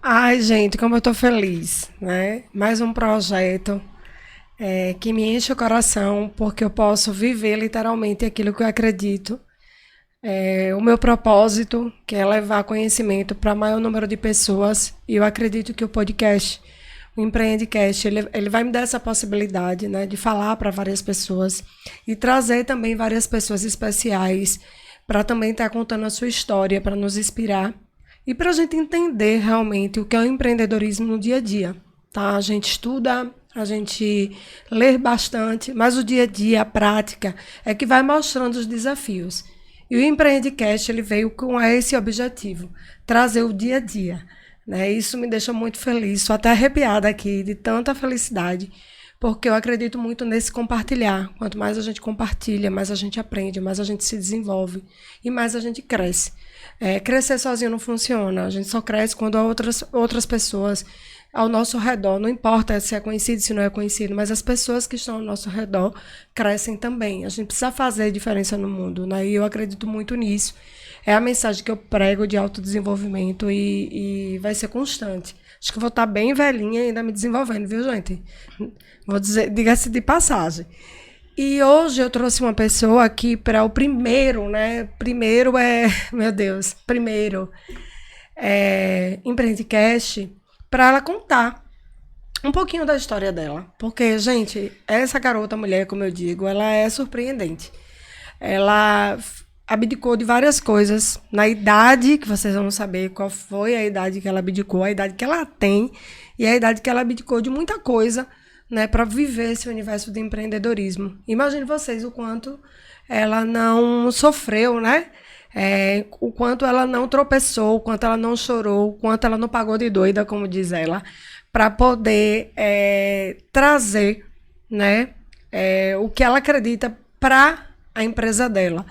Ai, gente, como eu tô feliz, né? Mais um projeto que me enche o coração, porque eu posso viver literalmente aquilo que eu acredito. O meu propósito, que é levar conhecimento para o maior número de pessoas, e eu acredito que o podcast, o Empreendecast, ele vai me dar essa possibilidade, né, de falar para várias pessoas e trazer também várias pessoas especiais para também estar contando a sua história, para nos inspirar e para a gente entender realmente o que é o empreendedorismo no dia a dia. Tá? A gente estuda, a gente lê bastante, mas o dia a dia, a prática, é que vai mostrando os desafios. E o Empreendecast ele veio com esse objetivo, trazer o dia a dia. Né? Isso me deixa muito feliz, estou até arrepiada aqui de tanta felicidade, porque eu acredito muito nesse compartilhar. Quanto mais a gente compartilha, mais a gente aprende, mais a gente se desenvolve e mais a gente cresce. Crescer sozinho não funciona, a gente só cresce quando há outras pessoas ao nosso redor, não importa se é conhecido, se não é conhecido, mas as pessoas que estão ao nosso redor crescem também. A gente precisa fazer diferença no mundo, né? E eu acredito muito nisso. É a mensagem que eu prego de autodesenvolvimento e vai ser constante. Acho que vou estar bem velhinha e ainda me desenvolvendo, viu, gente? Vou dizer, diga-se de passagem. E hoje eu trouxe uma pessoa aqui para o primeiro, né? Meu Deus, Empreendecast, para ela contar um pouquinho da história dela. Porque, gente, essa garota mulher, como eu digo, ela é surpreendente. Ela abdicou de várias coisas na idade, que vocês vão saber qual foi a idade que ela abdicou, a idade que ela tem e a idade que ela abdicou de muita coisa, né, para viver esse universo de empreendedorismo. Imagine vocês o quanto ela não sofreu, né? O quanto ela não tropeçou, o quanto ela não chorou, o quanto ela não pagou de doida, como diz ela, para poder trazer, né, o que ela acredita para a empresa dela.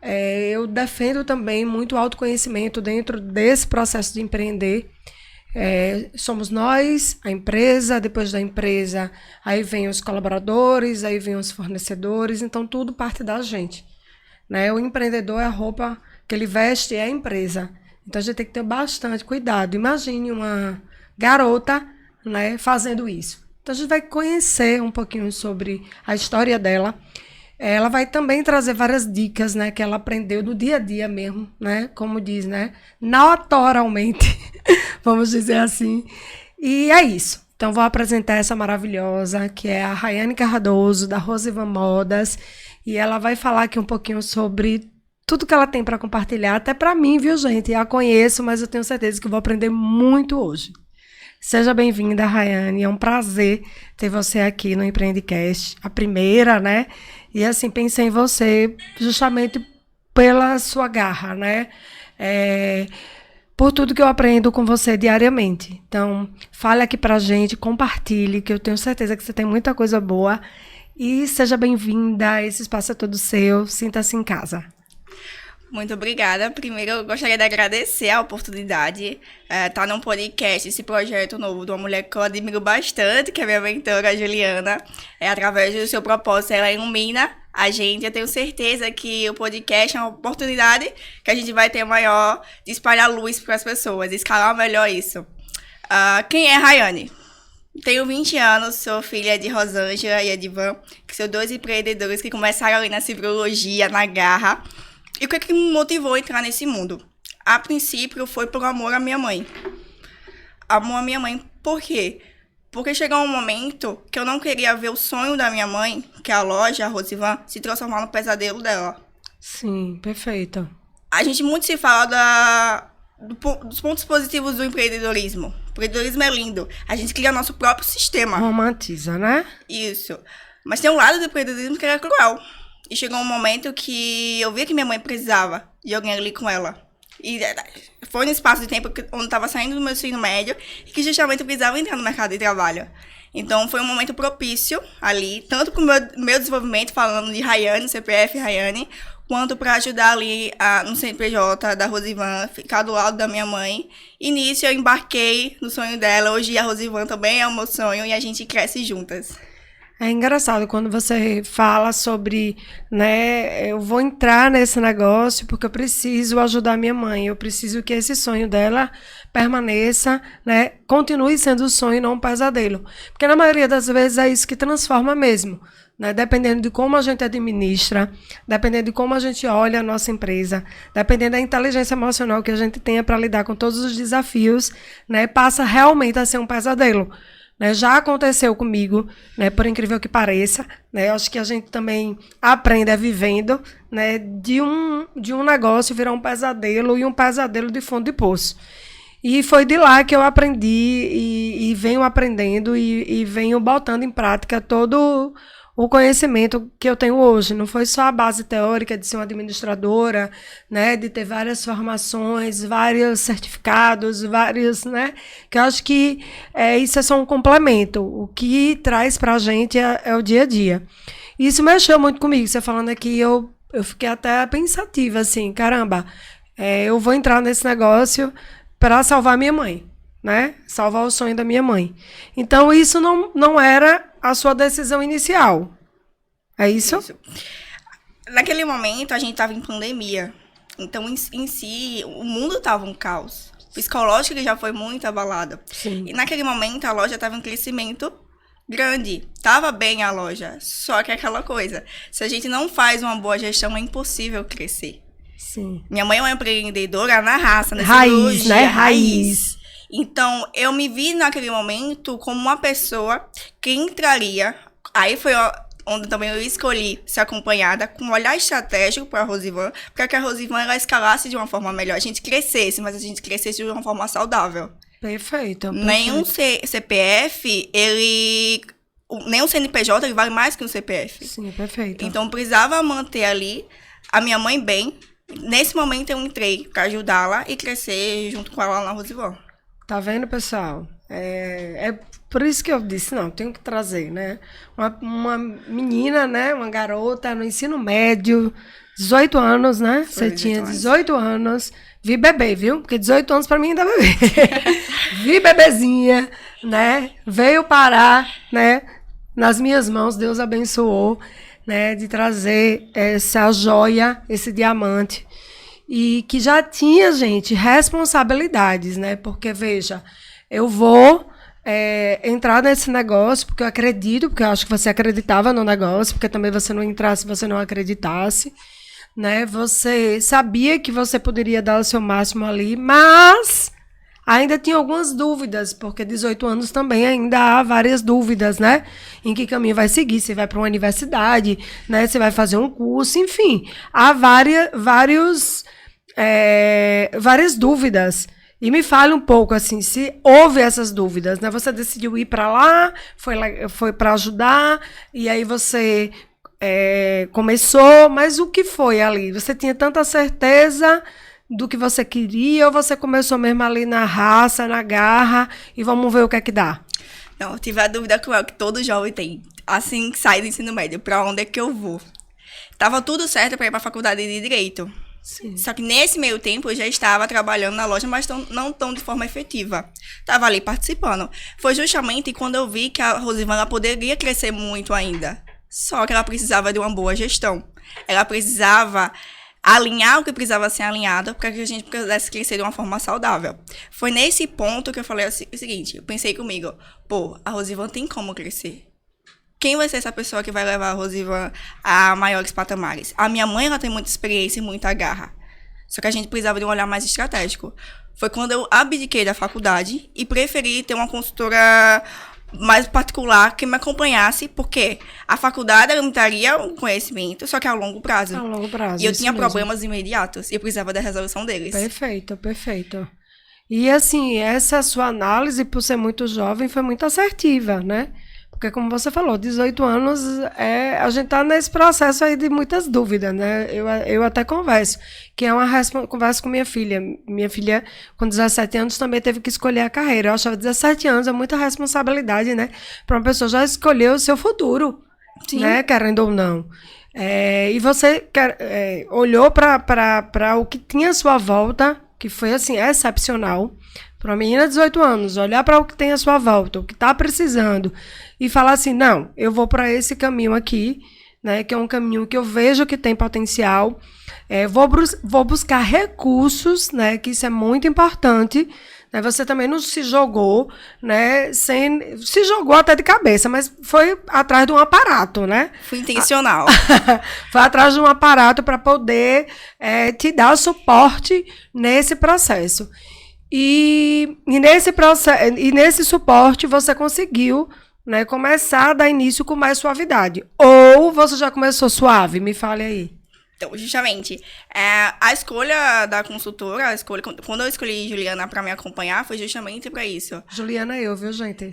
Eu defendo também muito autoconhecimento dentro desse processo de empreender. Somos nós, a empresa, depois da empresa, aí vem os colaboradores, aí vem os fornecedores, então tudo parte da gente. Né? O empreendedor é a roupa que ele veste, é a empresa. Então a gente tem que ter bastante cuidado. Imagine uma garota, né, fazendo isso. Então a gente vai conhecer um pouquinho sobre a história dela. Ela vai também trazer várias dicas, né, que ela aprendeu do dia a dia mesmo, né, como diz, né, naturalmente, vamos dizer assim. E é isso. Então vou apresentar essa maravilhosa, que é a Rayane Cardoso, da Rosivan Modas, e ela vai falar aqui um pouquinho sobre tudo que ela tem para compartilhar, até para mim, viu, gente? Eu a conheço, mas eu tenho certeza que vou aprender muito hoje. Seja bem-vinda, Rayane. É um prazer ter você aqui no Empreendecast, a primeira, né? E assim, pensei em você justamente pela sua garra, né? Por tudo que eu aprendo com você diariamente. Então, fale aqui pra gente, compartilhe, que eu tenho certeza que você tem muita coisa boa. E seja bem-vinda, esse espaço é todo seu, sinta-se em casa. Muito obrigada. Primeiro, eu gostaria de agradecer a oportunidade estar num podcast, esse projeto novo de uma mulher que eu admiro bastante, que é a minha mentora, a Juliana. Através do seu propósito, ela ilumina a gente. Eu tenho certeza que o podcast é uma oportunidade que a gente vai ter maior de espalhar luz para as pessoas, escalar melhor isso. Quem é Rayane? Tenho 20 anos, sou filha de Rosângela e Edivan, que são dois empreendedores que começaram ali na cibrologia, na garra. E o que me motivou a entrar nesse mundo? A princípio, foi por amor à minha mãe. Amor à minha mãe, por quê? Porque chegou um momento que eu não queria ver o sonho da minha mãe, que é a loja, a Rosivan, se transformar no pesadelo dela. Sim, perfeito. A gente muito se fala dos pontos positivos do empreendedorismo. O empreendedorismo é lindo. A gente cria nosso próprio sistema. Romantiza, né? Isso. Mas tem um lado do empreendedorismo que era cruel. E chegou um momento que eu vi que minha mãe precisava de alguém ali com ela. E foi num espaço de tempo onde eu estava saindo do meu ensino médio e que justamente eu precisava entrar no mercado de trabalho. Então foi um momento propício ali, tanto para o meu desenvolvimento, falando de Rayane, CPF Rayane, quanto para ajudar ali no CNPJ da Rosivan, ficar do lado da minha mãe. E nisso eu embarquei no sonho dela. Hoje a Rosivan também é o meu sonho e a gente cresce juntas. É engraçado quando você fala sobre, né, eu vou entrar nesse negócio porque eu preciso ajudar minha mãe, eu preciso que esse sonho dela permaneça, né, continue sendo um sonho e não um pesadelo. Porque na maioria das vezes é isso que transforma mesmo, né, dependendo de como a gente administra, dependendo de como a gente olha a nossa empresa, dependendo da inteligência emocional que a gente tenha para lidar com todos os desafios, né, passa realmente a ser um pesadelo. Né, já aconteceu comigo, né, por incrível que pareça, né, acho que a gente também aprende vivendo, né, de um negócio virar um pesadelo e um pesadelo de fundo de poço. E foi de lá que eu aprendi e venho aprendendo e venho botando em prática todo o conhecimento que eu tenho hoje. Não foi só a base teórica de ser uma administradora, né, de ter várias formações, vários certificados, vários, né, que eu acho que isso é só um complemento. O que traz para a gente é o dia a dia. E isso mexeu muito comigo. Você falando aqui, eu fiquei até pensativa, assim, caramba, eu vou entrar nesse negócio para salvar minha mãe, né? Salvar o sonho da minha mãe. Então, isso não era a sua decisão inicial. É isso? Isso. Naquele momento, a gente estava em pandemia. Então, em si, o mundo estava um caos. O psicológico ele já foi muito abalado. Sim. E naquele momento, a loja estava em crescimento grande. Tava bem a loja. Só que é aquela coisa. Se a gente não faz uma boa gestão, é impossível crescer. Sim. Minha mãe é uma empreendedora na raça, na Raiz, cirurgia, né? Raiz. Então, eu me vi naquele momento como uma pessoa que entraria. Aí foi onde também eu escolhi ser acompanhada com um olhar estratégico para a Rosivan, para que a Rosivan ela escalasse de uma forma melhor. A gente crescesse, mas a gente crescesse de uma forma saudável. Perfeito. Nenhum CPF, nenhum CNPJ, ele vale mais que um CPF. Sim, perfeito. Então, precisava manter ali a minha mãe bem. Nesse momento, eu entrei para ajudá-la e crescer junto com ela na Rosivan. Tá vendo, pessoal? É por isso que eu disse, não, tenho que trazer, né? Uma menina, né? Uma garota no ensino médio, 18 anos, né? Você tinha 18 anos. Vi bebê, viu? Porque 18 anos pra mim ainda é bebê. Vi bebezinha, né? Veio parar, né? Nas minhas mãos, Deus abençoou, né? De trazer essa joia, esse diamante. E que já tinha, gente, responsabilidades, né? Porque, veja, eu vou entrar nesse negócio porque eu acredito, porque eu acho que você acreditava no negócio, porque também você não entrasse se você não acreditasse, né? Você sabia que você poderia dar o seu máximo ali, mas ainda tinha algumas dúvidas, porque 18 anos também ainda há várias dúvidas, né? Em que caminho vai seguir, se vai para uma universidade, né? Se vai fazer um curso, enfim. Há várias dúvidas. E me fale um pouco, assim, se houve essas dúvidas, né? Você decidiu ir para lá, foi para ajudar, e aí você começou, mas o que foi ali? Você tinha tanta certeza do que você queria, ou você começou mesmo ali na raça, na garra, e vamos ver o que é que dá? Não, eu tive a dúvida que todo jovem tem, assim que sai do ensino médio, para onde é que eu vou? Tava tudo certo para ir para a faculdade de Direito. Sim. Só que nesse meio tempo eu já estava trabalhando na loja, mas não tão de forma efetiva. Estava ali participando. Foi justamente quando eu vi que a Rosivan ela poderia crescer muito ainda. Só que ela precisava de uma boa gestão. Ela precisava alinhar o que precisava ser alinhado para que a gente pudesse crescer de uma forma saudável. Foi nesse ponto que eu falei o seguinte, eu pensei comigo, a Rosivan tem como crescer. Quem vai ser essa pessoa que vai levar a Rosivan a maiores patamares? A minha mãe, ela tem muita experiência e muita garra. Só que a gente precisava de um olhar mais estratégico. Foi quando eu abdiquei da faculdade e preferi ter uma consultora mais particular que me acompanhasse, porque a faculdade ela me daria um conhecimento, só que a longo prazo. A longo prazo. E eu tinha problemas imediatos e eu precisava da resolução deles. Perfeito, perfeito. E assim, essa sua análise, por ser muito jovem, foi muito assertiva, né? Porque, como você falou, 18 anos, a gente está nesse processo aí de muitas dúvidas, né? Eu até converso, que é uma conversa com minha filha. Minha filha, com 17 anos, também teve que escolher a carreira. Eu achava 17 anos é muita responsabilidade, né? Para uma pessoa já escolher o seu futuro, sim, né? Querendo ou não. E você olhou para o que tinha à sua volta, que foi, assim, excepcional. para uma menina de 18 anos, olhar para o que tem à sua volta, o que está precisando, e falar assim, não, eu vou para esse caminho aqui, né, que é um caminho que eu vejo que tem potencial, vou buscar recursos, né, que isso é muito importante, né, você também não se jogou, né, se jogou até de cabeça, mas foi atrás de um aparato, né? Fui intencional. Foi atrás de um aparato para poder te dar suporte nesse processo. E nesse suporte você conseguiu, né, começar a dar início com mais suavidade. Ou você já começou suave? Me fale aí. Então, justamente, a escolha da consultora, quando eu escolhi Juliana para me acompanhar, foi justamente para isso. Juliana eu, viu, gente?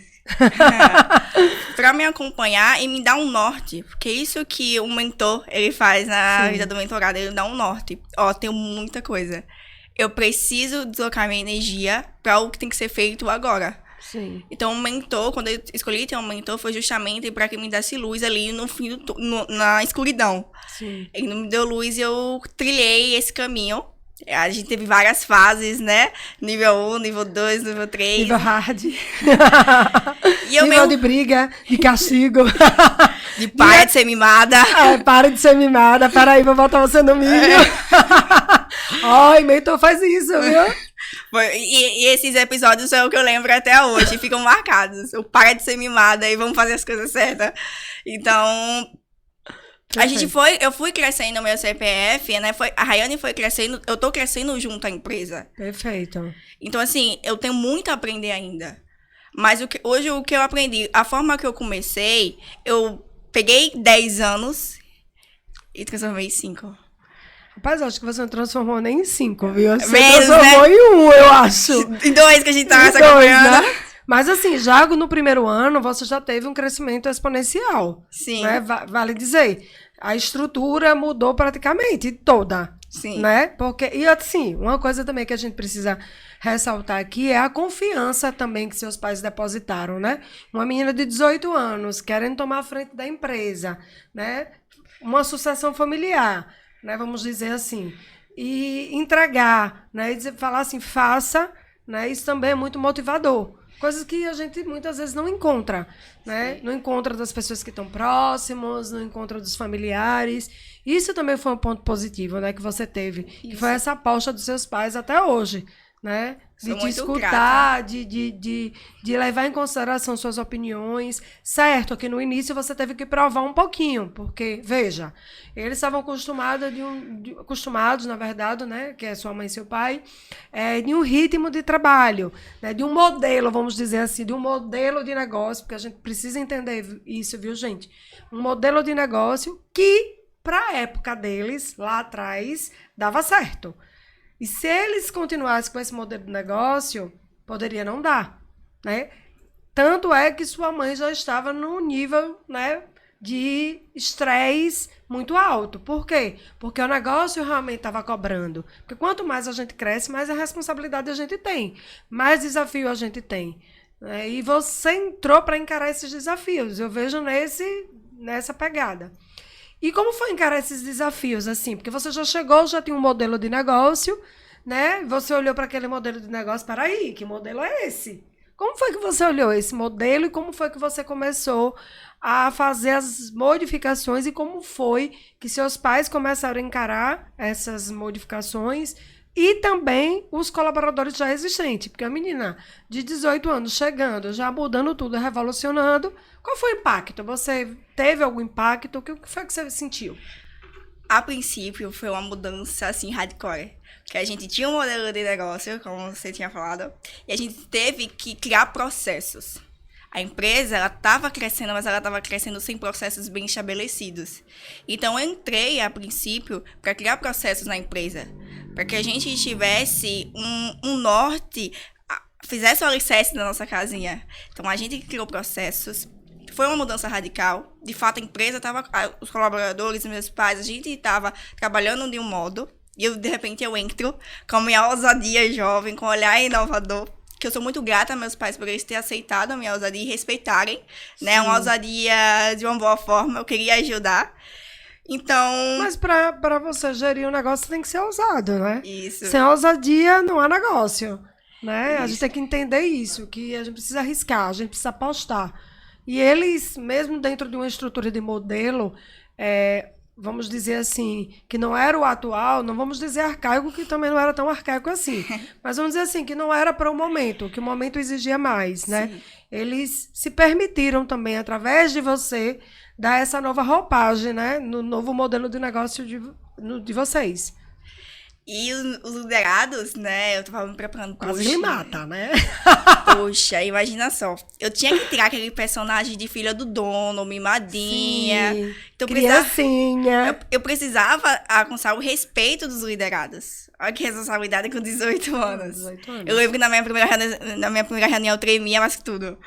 Para me acompanhar e me dar um norte. Porque isso que um mentor, ele faz na vida do mentorado, ele dá um norte. Ó, tem muita coisa. Eu preciso deslocar minha energia para o que tem que ser feito agora. Sim. Então, o mentor, quando eu escolhi ter um mentor, foi justamente para que me desse luz ali no fim na escuridão. Sim. Ele não me deu luz e eu trilhei esse caminho. A gente teve várias fases, né? Nível 1, nível 2, nível 3. Nível hard. E nível de briga, de castigo. De para de ser mimada. Para de ser mimada. Peraí, vou botar você no milho. Ai, mentor faz isso, viu? E esses episódios são o que eu lembro até hoje. Ficam marcados. O para de ser mimada e vamos fazer as coisas certas. Então... eu fui crescendo no meu CPF, né? A Rayane foi crescendo, eu tô crescendo junto à empresa. Perfeito. Então, assim, eu tenho muito a aprender ainda. Mas hoje o que eu aprendi, a forma que eu comecei, eu peguei 10 anos e transformei em 5. Rapaz, acho que você não transformou nem em 5, viu? Você Menos, transformou né? em 1, eu acho. Em 2 que a gente tá Em nessa 2, campanhada. né? Mas assim, já no primeiro ano, você já teve um crescimento exponencial. Sim. Né? Vale dizer, a estrutura mudou praticamente toda. Sim. Né? E assim, uma coisa também que a gente precisa ressaltar aqui é a confiança também que seus pais depositaram, né? Uma menina de 18 anos querendo tomar a frente da empresa, né? Uma sucessão familiar, né? Vamos dizer assim. E entregar, né? E falar assim, faça, né? Isso também é muito motivador. Coisas que a gente muitas vezes não encontra, né? Sim. Não encontra das pessoas que estão próximos, não encontra dos familiares. Isso também foi um ponto positivo, né? Que você teve. Isso. Que foi essa aposta dos seus pais até hoje, né? De te escutar, de levar em consideração suas opiniões. Certo que no início você teve que provar um pouquinho, porque, veja, eles estavam acostumados, na verdade, né, que é sua mãe e seu pai, de um ritmo de trabalho, né, de um modelo, vamos dizer assim, de um modelo de negócio, porque a gente precisa entender isso, viu, gente? Um modelo de negócio que, para a época deles, lá atrás, dava certo. E se eles continuassem com esse modelo de negócio, poderia não dar, né? Tanto é que sua mãe já estava num nível, né, de estresse muito alto. Por quê? Porque o negócio realmente estava cobrando. Porque quanto mais a gente cresce, mais a responsabilidade a gente tem, mais desafio a gente tem. Né? E você entrou para encarar esses desafios. Eu vejo nessa pegada. E como foi encarar esses desafios, assim? Porque você já chegou, já tinha um modelo de negócio, né? Você olhou para aquele modelo de negócio, peraí, que modelo é esse? Como foi que você olhou esse modelo e como foi que você começou a fazer as modificações e como foi que seus pais começaram a encarar essas modificações e também os colaboradores já existentes? Porque a menina de 18 anos chegando, já mudando tudo, revolucionando. Qual foi o impacto? Você teve algum impacto? O que foi que você sentiu? A princípio, foi uma mudança, assim, hardcore. Porque a gente tinha um modelo de negócio, como você tinha falado, e a gente teve que criar processos. A empresa, ela estava crescendo, mas ela estava crescendo sem processos bem estabelecidos. Então, eu entrei, a princípio, para criar processos na empresa. Para que a gente tivesse um norte, fizesse o alicerce da nossa casinha. Então, a gente criou processos. Foi uma mudança radical. De fato, a empresa estava... Os colaboradores, meus pais, a gente estava trabalhando de um modo. E, de repente, eu entro com a minha ousadia jovem, com um olhar inovador. Que eu sou muito grata a meus pais por eles terem aceitado a minha ousadia e respeitarem. Né? Uma ousadia de uma boa forma. Eu queria ajudar. Então... Mas para você gerir um negócio, tem que ser ousado, né? Isso. Sem ousadia, não há negócio. né? A gente tem que entender isso, que a gente precisa arriscar, a gente precisa apostar. E eles, mesmo dentro de uma estrutura de modelo, vamos dizer assim, que não era o atual, não vamos dizer arcaico, que também não era tão arcaico assim, mas vamos dizer assim, que não era para o momento, que o momento exigia mais, né? Sim. Eles se permitiram também, através de você, dar essa nova roupagem, né? No novo modelo de negócio de vocês. E os liderados, né? Eu tava me preparando. Quase me mata, né? Poxa, imagina só. Eu tinha que tirar aquele personagem de filha do dono, mimadinha. Sim, então, criancinha. Eu precisava alcançar o respeito dos liderados. Olha que responsabilidade com 18 anos. 18 anos. Eu lembro que na minha primeira reunião eu tremia mais que tudo.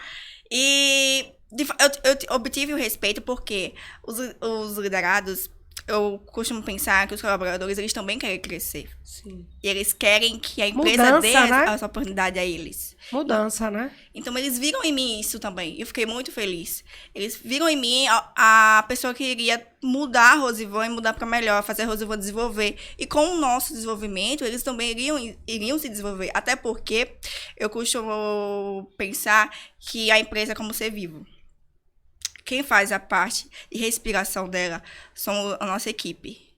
E eu obtive o respeito porque os liderados... Eu costumo pensar que os colaboradores, eles também querem crescer. Sim. E eles querem que a empresa dê essa oportunidade a eles. Mudança, né? Então, eles viram em mim isso também. Eu fiquei muito feliz. Eles viram em mim a pessoa que iria mudar a Rosivon e mudar para melhor, fazer a Rosivon desenvolver. E com o nosso desenvolvimento, eles também iriam se desenvolver. Até porque eu costumo pensar que a empresa é como ser vivo. Quem faz a parte de respiração dela são a nossa equipe.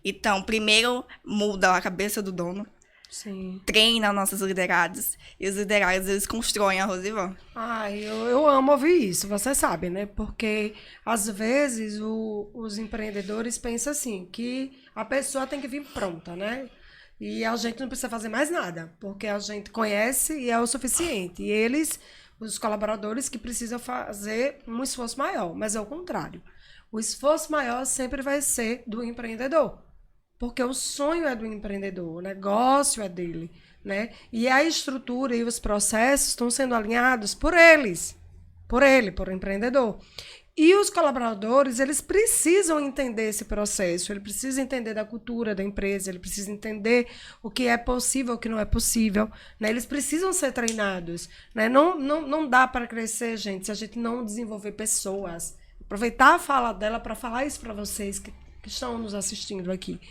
Então, primeiro muda a cabeça do dono. Sim. Treina nossos liderados. E os liderados, eles constroem a Rosivon. Ai, eu amo ouvir isso, você sabe, né? Porque, às vezes, os empreendedores pensam assim, que a pessoa tem que vir pronta, né? E a gente não precisa fazer mais nada, porque a gente conhece e é o suficiente. E eles... os colaboradores que precisam fazer um esforço maior, mas é o contrário. O esforço maior sempre vai ser do empreendedor, porque o sonho é do empreendedor, o negócio é dele, né? E a estrutura e os processos estão sendo alinhados por eles, por o empreendedor. E os colaboradores, eles precisam entender esse processo, ele precisa entender da cultura da empresa, ele precisa entender o que é possível, o que não é possível, né? Eles precisam ser treinados, né? Não dá para crescer, gente, se a gente não desenvolver pessoas. Aproveitar a fala dela para falar isso para vocês que estão nos assistindo aqui.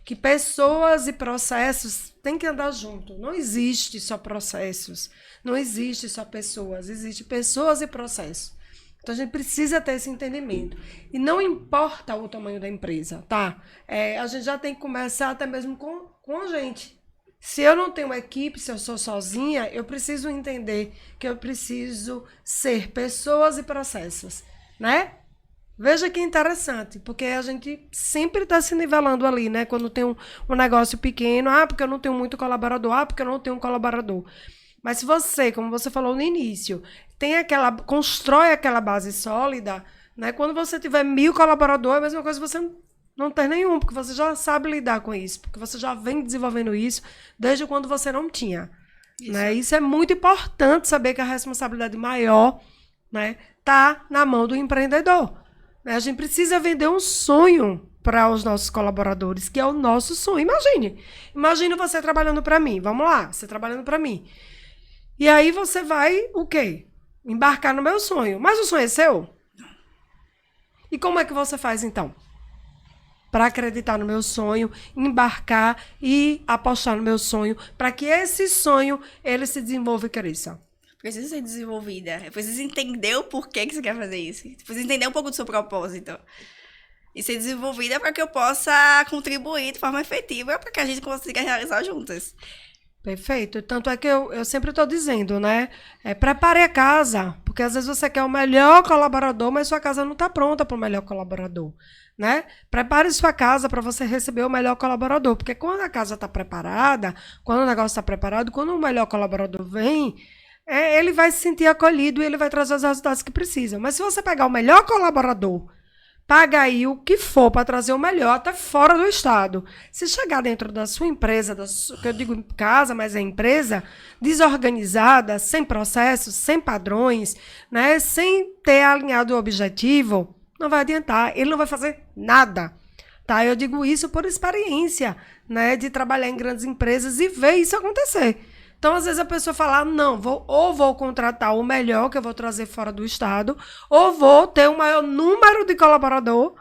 Que pessoas e processos têm que andar junto. Não existe só processos, não existe só pessoas, existe pessoas e processos. Então, a gente precisa ter esse entendimento. E não importa o tamanho da empresa, tá? A gente já tem que começar até mesmo com a gente. Se eu não tenho uma equipe, se eu sou sozinha, eu preciso entender que eu preciso ser pessoas e processos, né? Veja que interessante, porque a gente sempre está se nivelando ali, né? Quando tem um negócio pequeno, porque eu não tenho muito colaborador, porque eu não tenho um colaborador. Mas se você, como você falou no início, constrói aquela base sólida, né? Quando você tiver 1000 colaboradores, é a mesma coisa que você não ter nenhum, porque você já sabe lidar com isso, porque você já vem desenvolvendo isso desde quando você não tinha. Isso, né? Isso é muito importante, saber que a responsabilidade maior, né, tá na mão do empreendedor. Né? A gente precisa vender um sonho para os nossos colaboradores, que é o nosso sonho. Imagine você trabalhando para mim. Vamos lá, você trabalhando para mim. E aí você vai, o quê? Embarcar no meu sonho. Mas o sonho é seu? E como é que você faz, então? Para acreditar no meu sonho, embarcar e apostar no meu sonho, para que esse sonho, ele se desenvolva e cresça. Precisa ser desenvolvida. Precisa entender o porquê que você quer fazer isso. Precisa entender um pouco do seu propósito. E ser desenvolvida para que eu possa contribuir de forma efetiva para que a gente consiga realizar juntas. Perfeito. Tanto é que eu sempre estou dizendo, né? Prepare a casa, porque às vezes você quer o melhor colaborador, mas sua casa não está pronta para o melhor colaborador, né? Prepare sua casa para você receber o melhor colaborador, porque quando a casa está preparada, quando o negócio está preparado, quando o melhor colaborador vem, ele vai se sentir acolhido e ele vai trazer os resultados que precisa. Mas se você pegar o melhor colaborador, paga aí o que for para trazer o melhor até fora do estado. Se chegar dentro da sua empresa, que eu digo casa, mas é empresa, desorganizada, sem processos, sem padrões, né, sem ter alinhado o objetivo, não vai adiantar. Ele não vai fazer nada. Tá? Eu digo isso por experiência, né, de trabalhar em grandes empresas e ver isso acontecer. Então, às vezes, a pessoa fala, não, vou contratar o melhor que eu vou trazer fora do estado, ou vou ter um maior número de colaborador,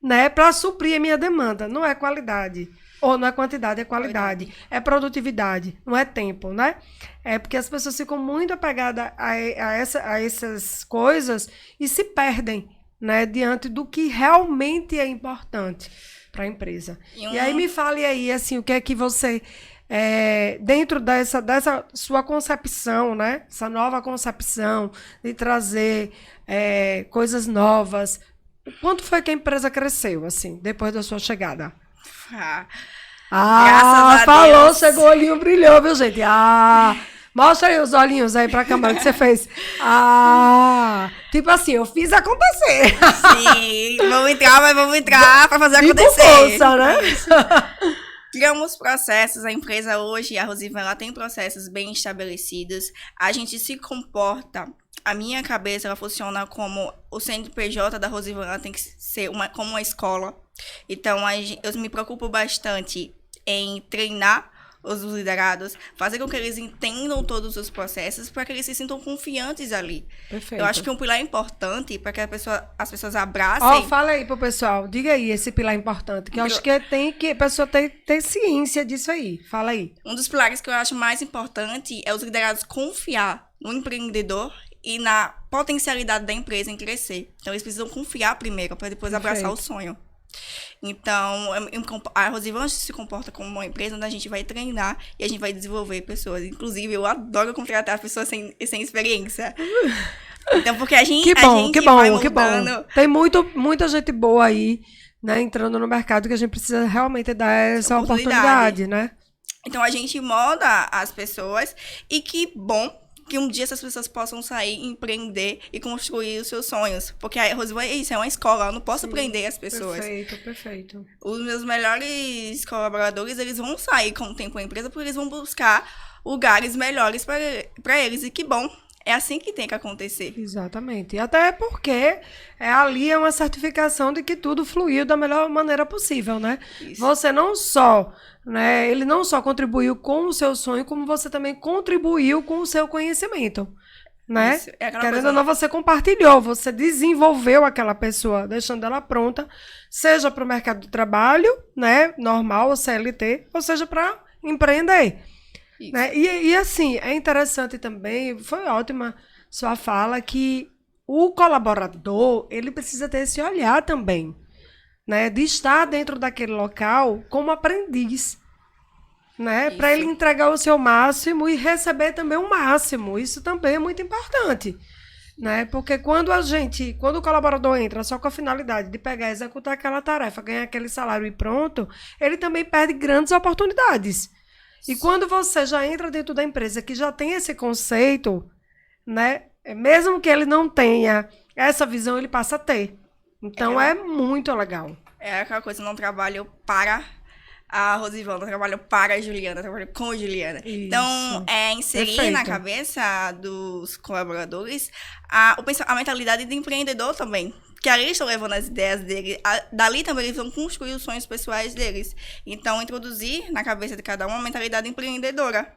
né, para suprir a minha demanda. Não é qualidade, Ou não é quantidade, é qualidade. É produtividade, não é tempo, né? É porque as pessoas ficam muito apegadas a essas coisas e se perdem, né? Diante do que realmente é importante para a empresa. E aí me fale aí, assim, o que é que você... dentro dessa sua concepção, né? Essa nova concepção de trazer coisas novas. Quanto foi que a empresa cresceu, assim, depois da sua chegada? Graças a Falou, Deus. chegou, o olhinho brilhou, viu, gente? Mostra aí os olhinhos aí pra câmera que você fez. Tipo assim, eu fiz acontecer. Sim, vamos entrar pra fazer Tipo acontecer. força, né? Criamos processos, a empresa hoje, a Rosivan, ela tem processos bem estabelecidos, a gente se comporta, a minha cabeça, ela funciona como o CNPJ da Rosivan, ela tem que ser como uma escola, então eu me preocupo bastante em treinar os liderados, fazer com que eles entendam todos os processos para que eles se sintam confiantes ali. Perfeito. Eu acho que um pilar importante para que as pessoas abracem... Fala aí pro pessoal, diga aí esse pilar importante, que eu acho que a pessoa tem que ter ciência disso aí. Fala aí. Um dos pilares que eu acho mais importante é os liderados confiar no empreendedor e na potencialidade da empresa em crescer. Então, eles precisam confiar primeiro para depois abraçar o sonho. Então, a Rosivan se comporta como uma empresa onde a gente vai treinar e a gente vai desenvolver pessoas. Inclusive, eu adoro contratar pessoas sem experiência. Então, porque a gente vai moldando... Tem muita gente boa aí, né, entrando no mercado que a gente precisa realmente dar essa oportunidade, né? Então, a gente molda as pessoas e que bom que um dia essas pessoas possam sair, empreender e construir os seus sonhos. Porque a Rosivan é isso, é uma escola, eu não posso prender as pessoas. Perfeito. Os meus melhores colaboradores, eles vão sair com o tempo da empresa porque eles vão buscar lugares melhores para eles. E que bom, é assim que tem que acontecer. Exatamente. E até porque ali é uma certificação de que tudo fluiu da melhor maneira possível, né? Isso. Você não só... né? Ele não só contribuiu com o seu sonho, como você também contribuiu com o seu conhecimento, né? Isso, querendo ou não, você compartilhou, você desenvolveu aquela pessoa, deixando ela pronta, seja para o mercado de trabalho, né? Normal, ou CLT, ou seja, para empreender. Né? E assim, é interessante também, foi ótima sua fala, que o colaborador, ele precisa ter esse olhar também, né, de estar dentro daquele local como aprendiz, né, para ele entregar o seu máximo e receber também o máximo. Isso também é muito importante, né, porque quando o colaborador entra só com a finalidade de pegar, executar aquela tarefa, ganhar aquele salário e pronto, ele também perde grandes oportunidades. E quando você já entra dentro da empresa que já tem esse conceito, né, mesmo que ele não tenha essa visão, ele passa a ter. Então, é muito legal. É aquela coisa, eu não trabalho para a Rosivan, eu trabalho para a Juliana, eu trabalho com a Juliana. Isso. Então, inserir na cabeça dos colaboradores a mentalidade de empreendedor também. Que ali eles estão levando as ideias deles, dali também eles vão construir os sonhos pessoais deles. Então, introduzir na cabeça de cada um uma mentalidade empreendedora.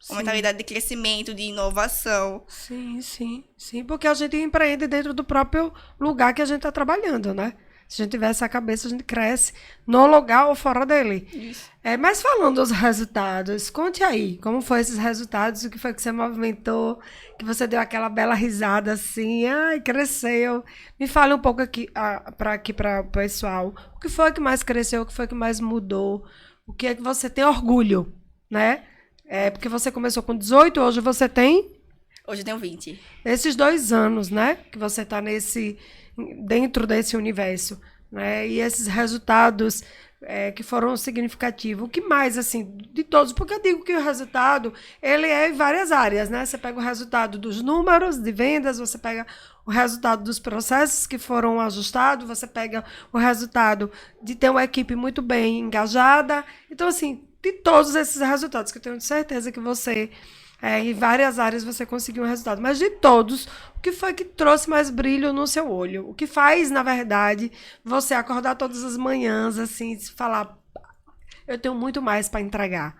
Uma mentalidade de crescimento, de inovação. Sim, porque a gente empreende dentro do próprio lugar que a gente está trabalhando, né? Se a gente tiver essa cabeça, a gente cresce no lugar ou fora dele. Isso. Mas falando dos resultados, conte aí, como foram esses resultados, o que foi que você movimentou, que você deu aquela bela risada assim, cresceu. Me fale um pouco aqui para o pessoal, o que foi que mais cresceu, o que foi que mais mudou, o que é que você tem orgulho, né? Porque você começou com 18, hoje você tem? Hoje eu tenho 20. Esses 2 anos, né? Que você está dentro desse universo, né? E esses resultados que foram significativos. O que mais, assim, de todos? Porque eu digo que o resultado, ele é em várias áreas, né? Você pega o resultado dos números de vendas, você pega o resultado dos processos que foram ajustados, você pega o resultado de ter uma equipe muito bem engajada. Então, assim, de todos esses resultados, que eu tenho certeza que você, em várias áreas, você conseguiu um resultado. Mas de todos, o que foi que trouxe mais brilho no seu olho? O que faz, na verdade, você acordar todas as manhãs, assim, e falar, eu tenho muito mais para entregar?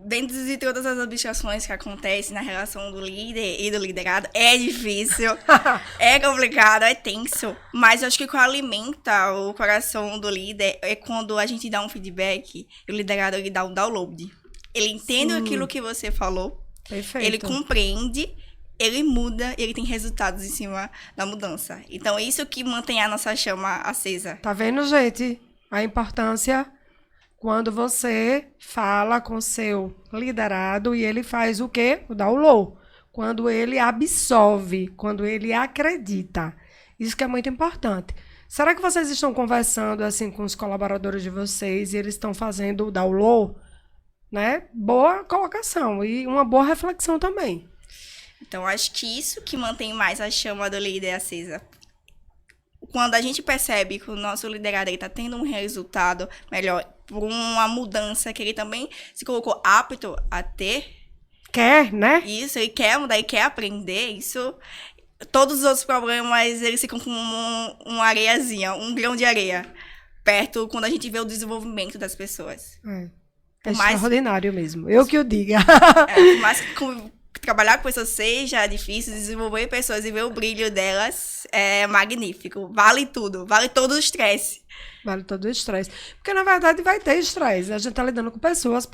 dentro de todas as obstruções que acontecem na relação do líder e do liderado, é difícil, é complicado, é tenso. Mas eu acho que o que alimenta o coração do líder é quando a gente dá um feedback e o liderado ele dá um download. Ele entende aquilo que você falou, Perfeito. ele compreende, ele muda, ele tem resultados em cima da mudança. Então, isso que mantém a nossa chama acesa. Tá vendo, gente? A importância quando você fala com seu liderado e ele faz o quê? O download. Quando ele absorve, quando ele acredita. Isso que é muito importante. Será que vocês estão conversando assim com os colaboradores de vocês e eles estão fazendo o download? Né? Boa colocação e uma boa reflexão também. Então, acho que isso que mantém mais a chama do líder acesa. Quando a gente percebe que o nosso liderado está tendo um resultado melhor, por uma mudança que ele também se colocou apto a ter. Quer, né? Isso, ele quer mudar, ele quer aprender. Isso, todos os outros problemas, eles ficam com uma areiazinha, um grão de areia, perto quando a gente vê o desenvolvimento das pessoas. É extraordinário mesmo. Eu que o diga. Por mais que trabalhar com pessoas seja difícil, desenvolver pessoas e ver o brilho delas é magnífico. Vale tudo, vale todo o estresse. Vale todo o estresse. Porque, na verdade, vai ter estresse. A gente está lidando com pessoas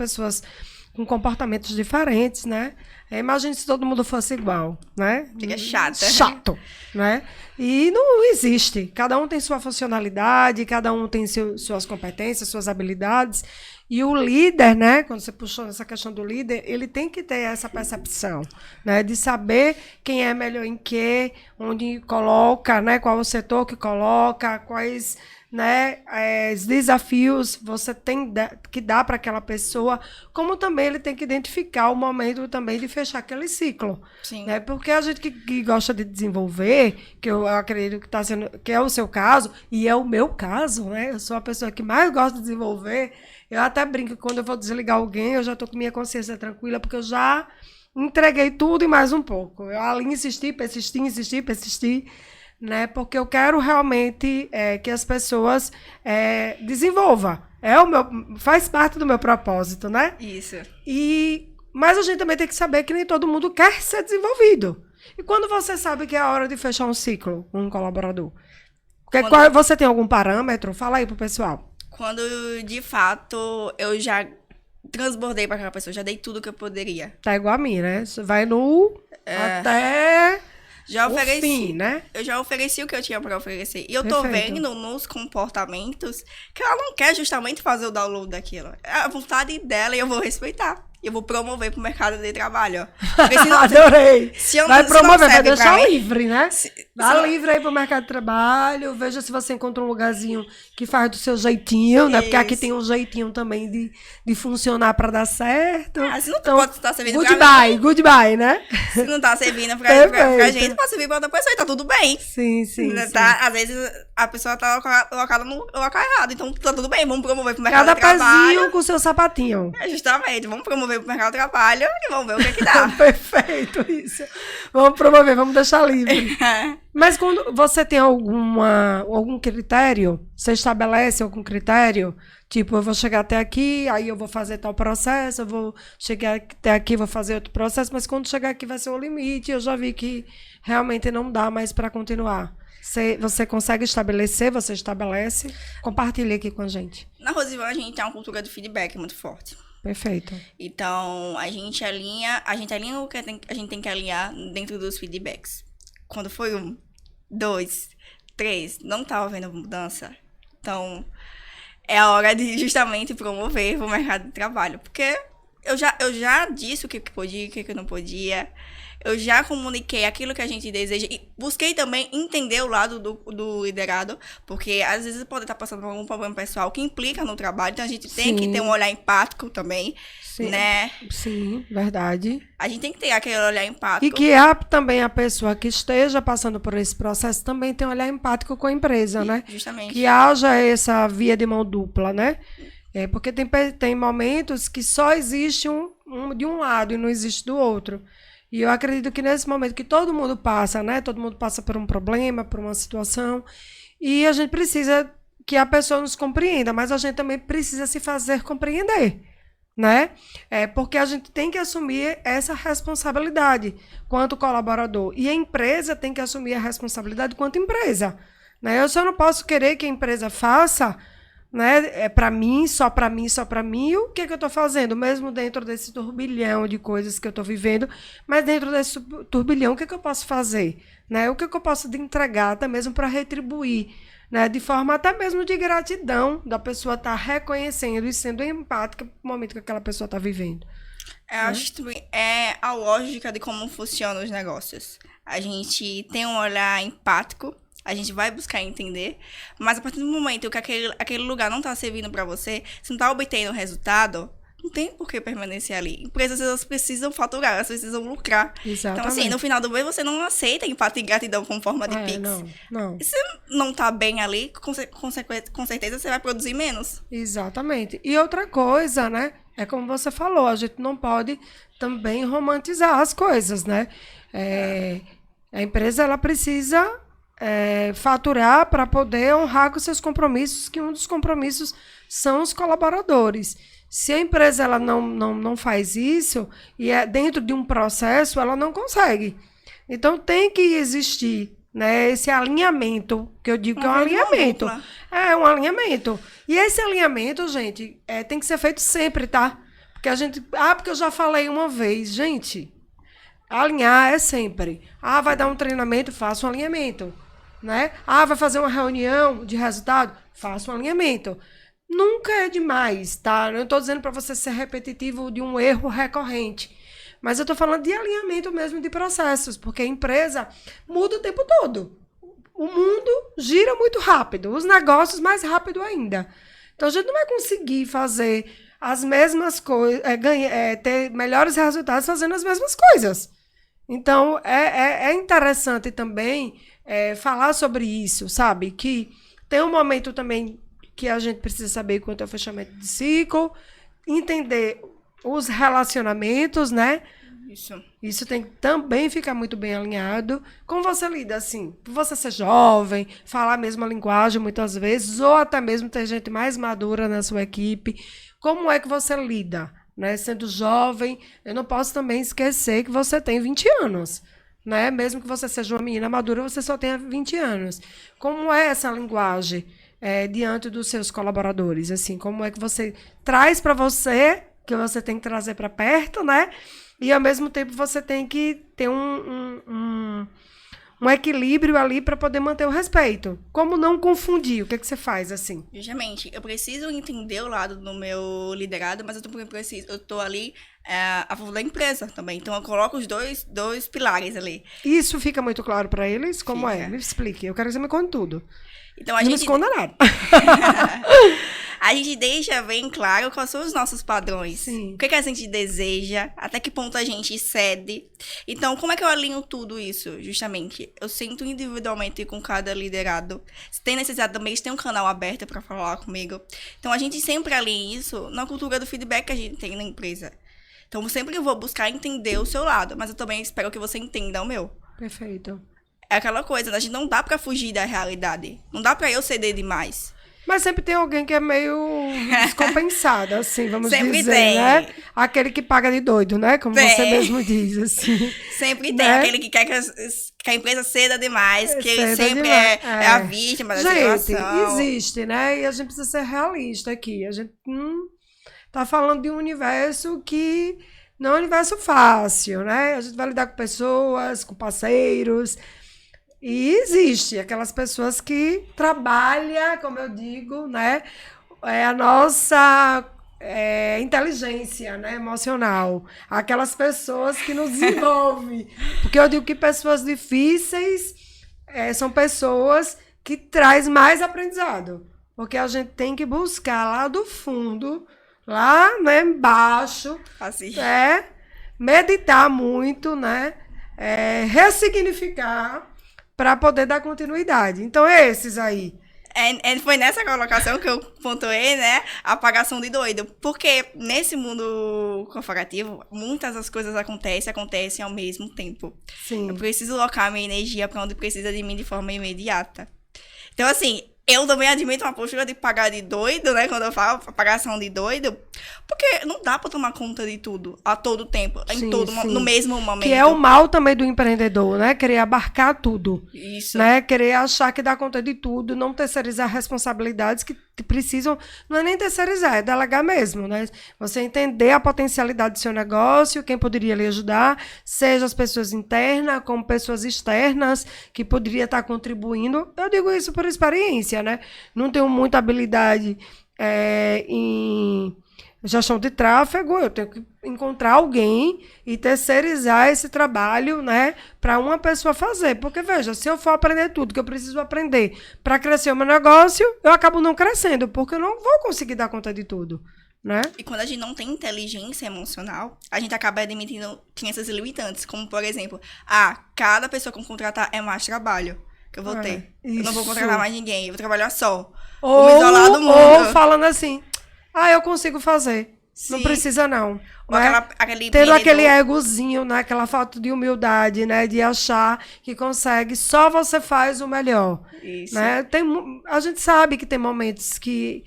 com comportamentos diferentes, né? Imagine se todo mundo fosse igual, né? Fica chato. Chato, né? E não existe. Cada um tem sua funcionalidade, cada um tem suas competências, suas habilidades. E o líder, né? Quando você puxou essa questão do líder, ele tem que ter essa percepção, né? De saber quem é melhor em quê, onde coloca, né? Qual o setor que coloca, quais, né, os desafios você tem que dar para aquela pessoa, como também ele tem que identificar o momento também de fechar aquele ciclo. Sim. Né? Porque a gente que gosta de desenvolver, que eu acredito que é o seu caso, e é o meu caso, né? Eu sou a pessoa que mais gosta de desenvolver. Eu até brinco que quando eu vou desligar alguém, eu já estou com minha consciência tranquila, porque eu já entreguei tudo e mais um pouco. Eu ali insisti, persisti, né? Porque eu quero realmente que as pessoas desenvolvam. Faz parte do meu propósito, né? Isso. Mas a gente também tem que saber que nem todo mundo quer ser desenvolvido. E quando você sabe que é a hora de fechar um ciclo com um colaborador? Você tem algum parâmetro? Fala aí pro pessoal. Quando, de fato, eu já transbordei para aquela pessoa, já dei tudo que eu poderia. Tá igual a mim, né? Você vai até já ofereci, o fim, né? Eu já ofereci o que eu tinha para oferecer. E eu tô vendo nos comportamentos que ela não quer justamente fazer o download daquilo. É a vontade dela e eu vou respeitar. Eu vou promover pro mercado de trabalho. Adorei. Vai promover, vai deixar livre, né? Dá livre aí pro mercado de trabalho. Veja se você encontra um lugarzinho que faz do seu jeitinho, né? Porque aqui tem um jeitinho também de funcionar pra dar certo. Se não pode estar servindo goodbye, né? Se não tá servindo pra gente, pode servir pra outra pessoa e tá tudo bem. Sim. Às vezes a pessoa tá colocada no local errado. Então tá tudo bem, vamos promover pro mercado de trabalho. Cada pezinho com seu sapatinho. Justamente, vamos promover pro mercado de trabalho e vamos ver o que dá. Perfeito, isso. Vamos promover, vamos deixar livre. Mas quando você tem algum critério, você estabelece algum critério? Tipo, eu vou chegar até aqui, aí eu vou fazer tal processo, eu vou chegar até aqui, vou fazer outro processo, mas quando chegar aqui vai ser o limite, eu já vi que realmente não dá mais para continuar. Você consegue estabelecer, você estabelece? Compartilhe aqui com a gente. Na Rosivan, a gente tem uma cultura de feedback muito forte. Perfeito. Então, a gente alinha o que a gente tem que alinhar dentro dos feedbacks. Quando foi 1, 2, 3, não estava havendo mudança. Então, é a hora de justamente promover o mercado de trabalho. Porque eu já disse o que podia e o que não podia. Eu já comuniquei aquilo que a gente deseja e busquei também entender o lado do liderado, porque às vezes pode estar passando por algum problema pessoal que implica no trabalho, então a gente tem que ter um olhar empático também, né? Sim, verdade. A gente tem que ter aquele olhar empático. E que também a pessoa que esteja passando por esse processo também tem um olhar empático com a empresa, né? Justamente. Que haja essa via de mão dupla, né? Porque tem momentos que só existe um de um lado e não existe do outro. E eu acredito que nesse momento que todo mundo passa, né? Todo mundo passa por um problema, por uma situação. E a gente precisa que a pessoa nos compreenda, mas a gente também precisa se fazer compreender, né? Porque a gente tem que assumir essa responsabilidade quanto colaborador. E a empresa tem que assumir a responsabilidade quanto empresa, né? Eu só não posso querer que a empresa faça, né, para mim, só para mim, só para mim. E o que eu estou fazendo? Mesmo dentro desse turbilhão de coisas que eu estou vivendo, mas dentro desse turbilhão, o que eu posso fazer? Né? O que eu posso entregar até mesmo para retribuir, né, de forma até mesmo de gratidão da pessoa estar reconhecendo e sendo empática no momento que aquela pessoa está vivendo. Eu acho que também é a lógica de como funcionam os negócios. A gente tem um olhar empático, a gente vai buscar entender, mas a partir do momento que aquele lugar não está servindo para você, você não está obtendo resultado, não tem por que permanecer ali. Empresas, elas precisam faturar, elas precisam lucrar. Exatamente. Então, assim, no final do mês, você não aceita empatia e gratidão como forma de Pix. Não. E se não tá bem ali, com certeza você vai produzir menos. Exatamente. E outra coisa, né? É como você falou, a gente não pode também romantizar as coisas, né? A empresa, ela precisa faturar para poder honrar com seus compromissos, que um dos compromissos são os colaboradores. Se a empresa ela não faz isso, e é dentro de um processo, ela não consegue. Então, tem que existir, né, esse alinhamento, que eu digo que é um alinhamento. É um alinhamento. E esse alinhamento, gente, tem que ser feito sempre, tá? Porque a gente... porque eu já falei uma vez. Gente, alinhar é sempre. Vai dar um treinamento, faça um alinhamento. Né? Vai fazer uma reunião de resultado, faça um alinhamento. Nunca é demais, tá? Eu não estou dizendo para você ser repetitivo de um erro recorrente, mas eu estou falando de alinhamento mesmo de processos, porque a empresa muda o tempo todo. O mundo gira muito rápido, os negócios mais rápido ainda. Então, a gente não vai conseguir fazer as mesmas coisas, ter melhores resultados fazendo as mesmas coisas. Então, é interessante também falar sobre isso, sabe? Que tem um momento também que a gente precisa saber quanto é o fechamento de ciclo, entender os relacionamentos, né? Isso tem que também ficar muito bem alinhado. Como você lida, assim, por você ser jovem, falar a mesma linguagem muitas vezes, ou até mesmo ter gente mais madura na sua equipe, como é que você lida? Né? Sendo jovem, eu não posso também esquecer que você tem 20 anos. Né? Mesmo que você seja uma menina madura, você só tenha 20 anos. Como é essa linguagem diante dos seus colaboradores? Assim, como é que você traz para você, que você tem que trazer para perto, né? E, ao mesmo tempo, você tem que ter um equilíbrio ali para poder manter o respeito. Como não confundir? O que você faz, assim? Justamente, eu preciso entender o lado do meu liderado, mas eu tô ali a favor da empresa também. Então, eu coloco os dois pilares ali. Isso fica muito claro para eles? Como é? Me explique. Eu quero que você me conte tudo. Então, não me esconda nada. A gente deixa bem claro quais são os nossos padrões. Sim. O que a gente deseja, até que ponto a gente cede. Então, como é que eu alinho tudo isso, justamente? Eu sinto individualmente com cada liderado. Se tem necessidade também, eles têm um canal aberto para falar comigo. Então, a gente sempre alinha isso na cultura do feedback que a gente tem na empresa. Então, eu sempre vou buscar entender o seu lado, mas eu também espero que você entenda o meu. Perfeito. É aquela coisa, a gente não dá pra fugir da realidade. Não dá pra eu ceder demais. Mas sempre tem alguém que é meio descompensado, assim, vamos sempre dizer, tem. Né? Aquele que paga de doido, né? Como você mesmo diz, assim. Sempre né? tem aquele que quer que a empresa ceda demais, que ele sempre é a vítima da situação. Existe, né? E a gente precisa ser realista aqui. A gente tá falando de um universo que não é um universo fácil, né? A gente vai lidar com pessoas, com parceiros. E existe aquelas pessoas que trabalham, como eu digo, né? A nossa inteligência, né? Emocional. Aquelas pessoas que nos desenvolvem. Porque eu digo que pessoas difíceis são pessoas que trazem mais aprendizado. Porque a gente tem que buscar lá do fundo, lá, né, embaixo, assim. Meditar muito, né? Ressignificar para poder dar continuidade. Então, esses aí. Foi nessa colocação que eu pontuei, né? A apagação de doido. Porque nesse mundo corporativo, muitas das coisas acontecem ao mesmo tempo. Sim. Eu preciso alocar minha energia para onde precisa de mim de forma imediata. Então, assim, Eu também admito uma postura de pagar de doido, né? Quando eu falo pagação de doido. Porque não dá pra tomar conta de tudo a todo tempo, Sim, no mesmo momento. Que é o mal também do empreendedor, né? Querer abarcar tudo. Isso. Né? Querer achar que dá conta de tudo, não terceirizar responsabilidades que precisam, não é nem terceirizar, é delegar mesmo, né? Você entender a potencialidade do seu negócio, quem poderia lhe ajudar, seja as pessoas internas, como pessoas externas, que poderia estar contribuindo. Eu digo isso por experiência, né? Não tenho muita habilidade em gestão de tráfego, eu tenho que encontrar alguém e terceirizar esse trabalho, né, para uma pessoa fazer. Porque, veja, se eu for aprender tudo que eu preciso aprender para crescer o meu negócio, eu acabo não crescendo, porque eu não vou conseguir dar conta de tudo, né? E quando a gente não tem inteligência emocional, a gente acaba admitindo crenças limitantes, como, por exemplo, cada pessoa que eu contratar é mais trabalho que eu vou ter. Eu não vou contratar mais ninguém, eu vou trabalhar só. Vou me isolar do mundo. Ou falando assim, eu consigo fazer. Sim. Não precisa, não. Ou né? Tendo aquele egozinho, né? Aquela falta de humildade, né? De achar que consegue, só você faz o melhor. Isso. Né? A gente sabe que tem momentos que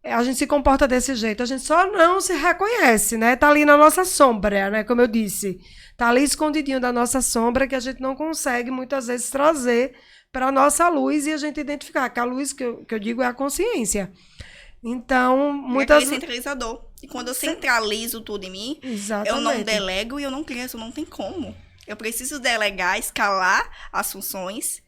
a gente se comporta desse jeito, a gente só não se reconhece, né? Tá ali na nossa sombra, né? Como eu disse. Tá ali escondidinho da nossa sombra que a gente não consegue, muitas vezes, trazer para a nossa luz e a gente identificar que a luz que eu digo é a consciência. Então, muitas vezes... É centralizador. E quando eu centralizo tudo em mim, Exatamente. Eu não delego e eu não cresço, não tem como. Eu preciso delegar, escalar as funções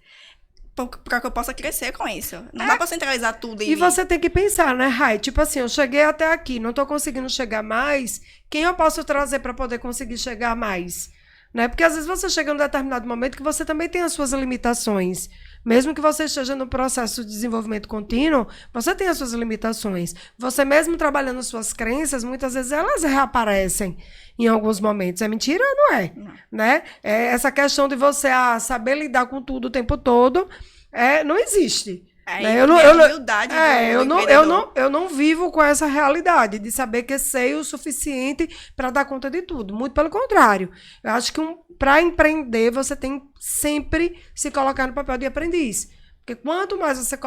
para que eu possa crescer com isso. Não dá para centralizar tudo em mim. E você tem que pensar, né, Rai? Tipo assim, eu cheguei até aqui, não tô conseguindo chegar mais, quem eu posso trazer para poder conseguir chegar mais? Né? Porque às vezes você chega num determinado momento que você também tem as suas limitações. Mesmo que você esteja no processo de desenvolvimento contínuo, você tem as suas limitações. Você mesmo trabalhando suas crenças, muitas vezes elas reaparecem em alguns momentos. É mentira? Não é. Não. Né? Essa questão de você saber lidar com tudo o tempo todo, não existe. Eu não vivo com essa realidade de saber que sei o suficiente para dar conta de tudo. Muito pelo contrário. Eu acho que para empreender, você tem sempre se colocar no papel de aprendiz. Porque quanto mais você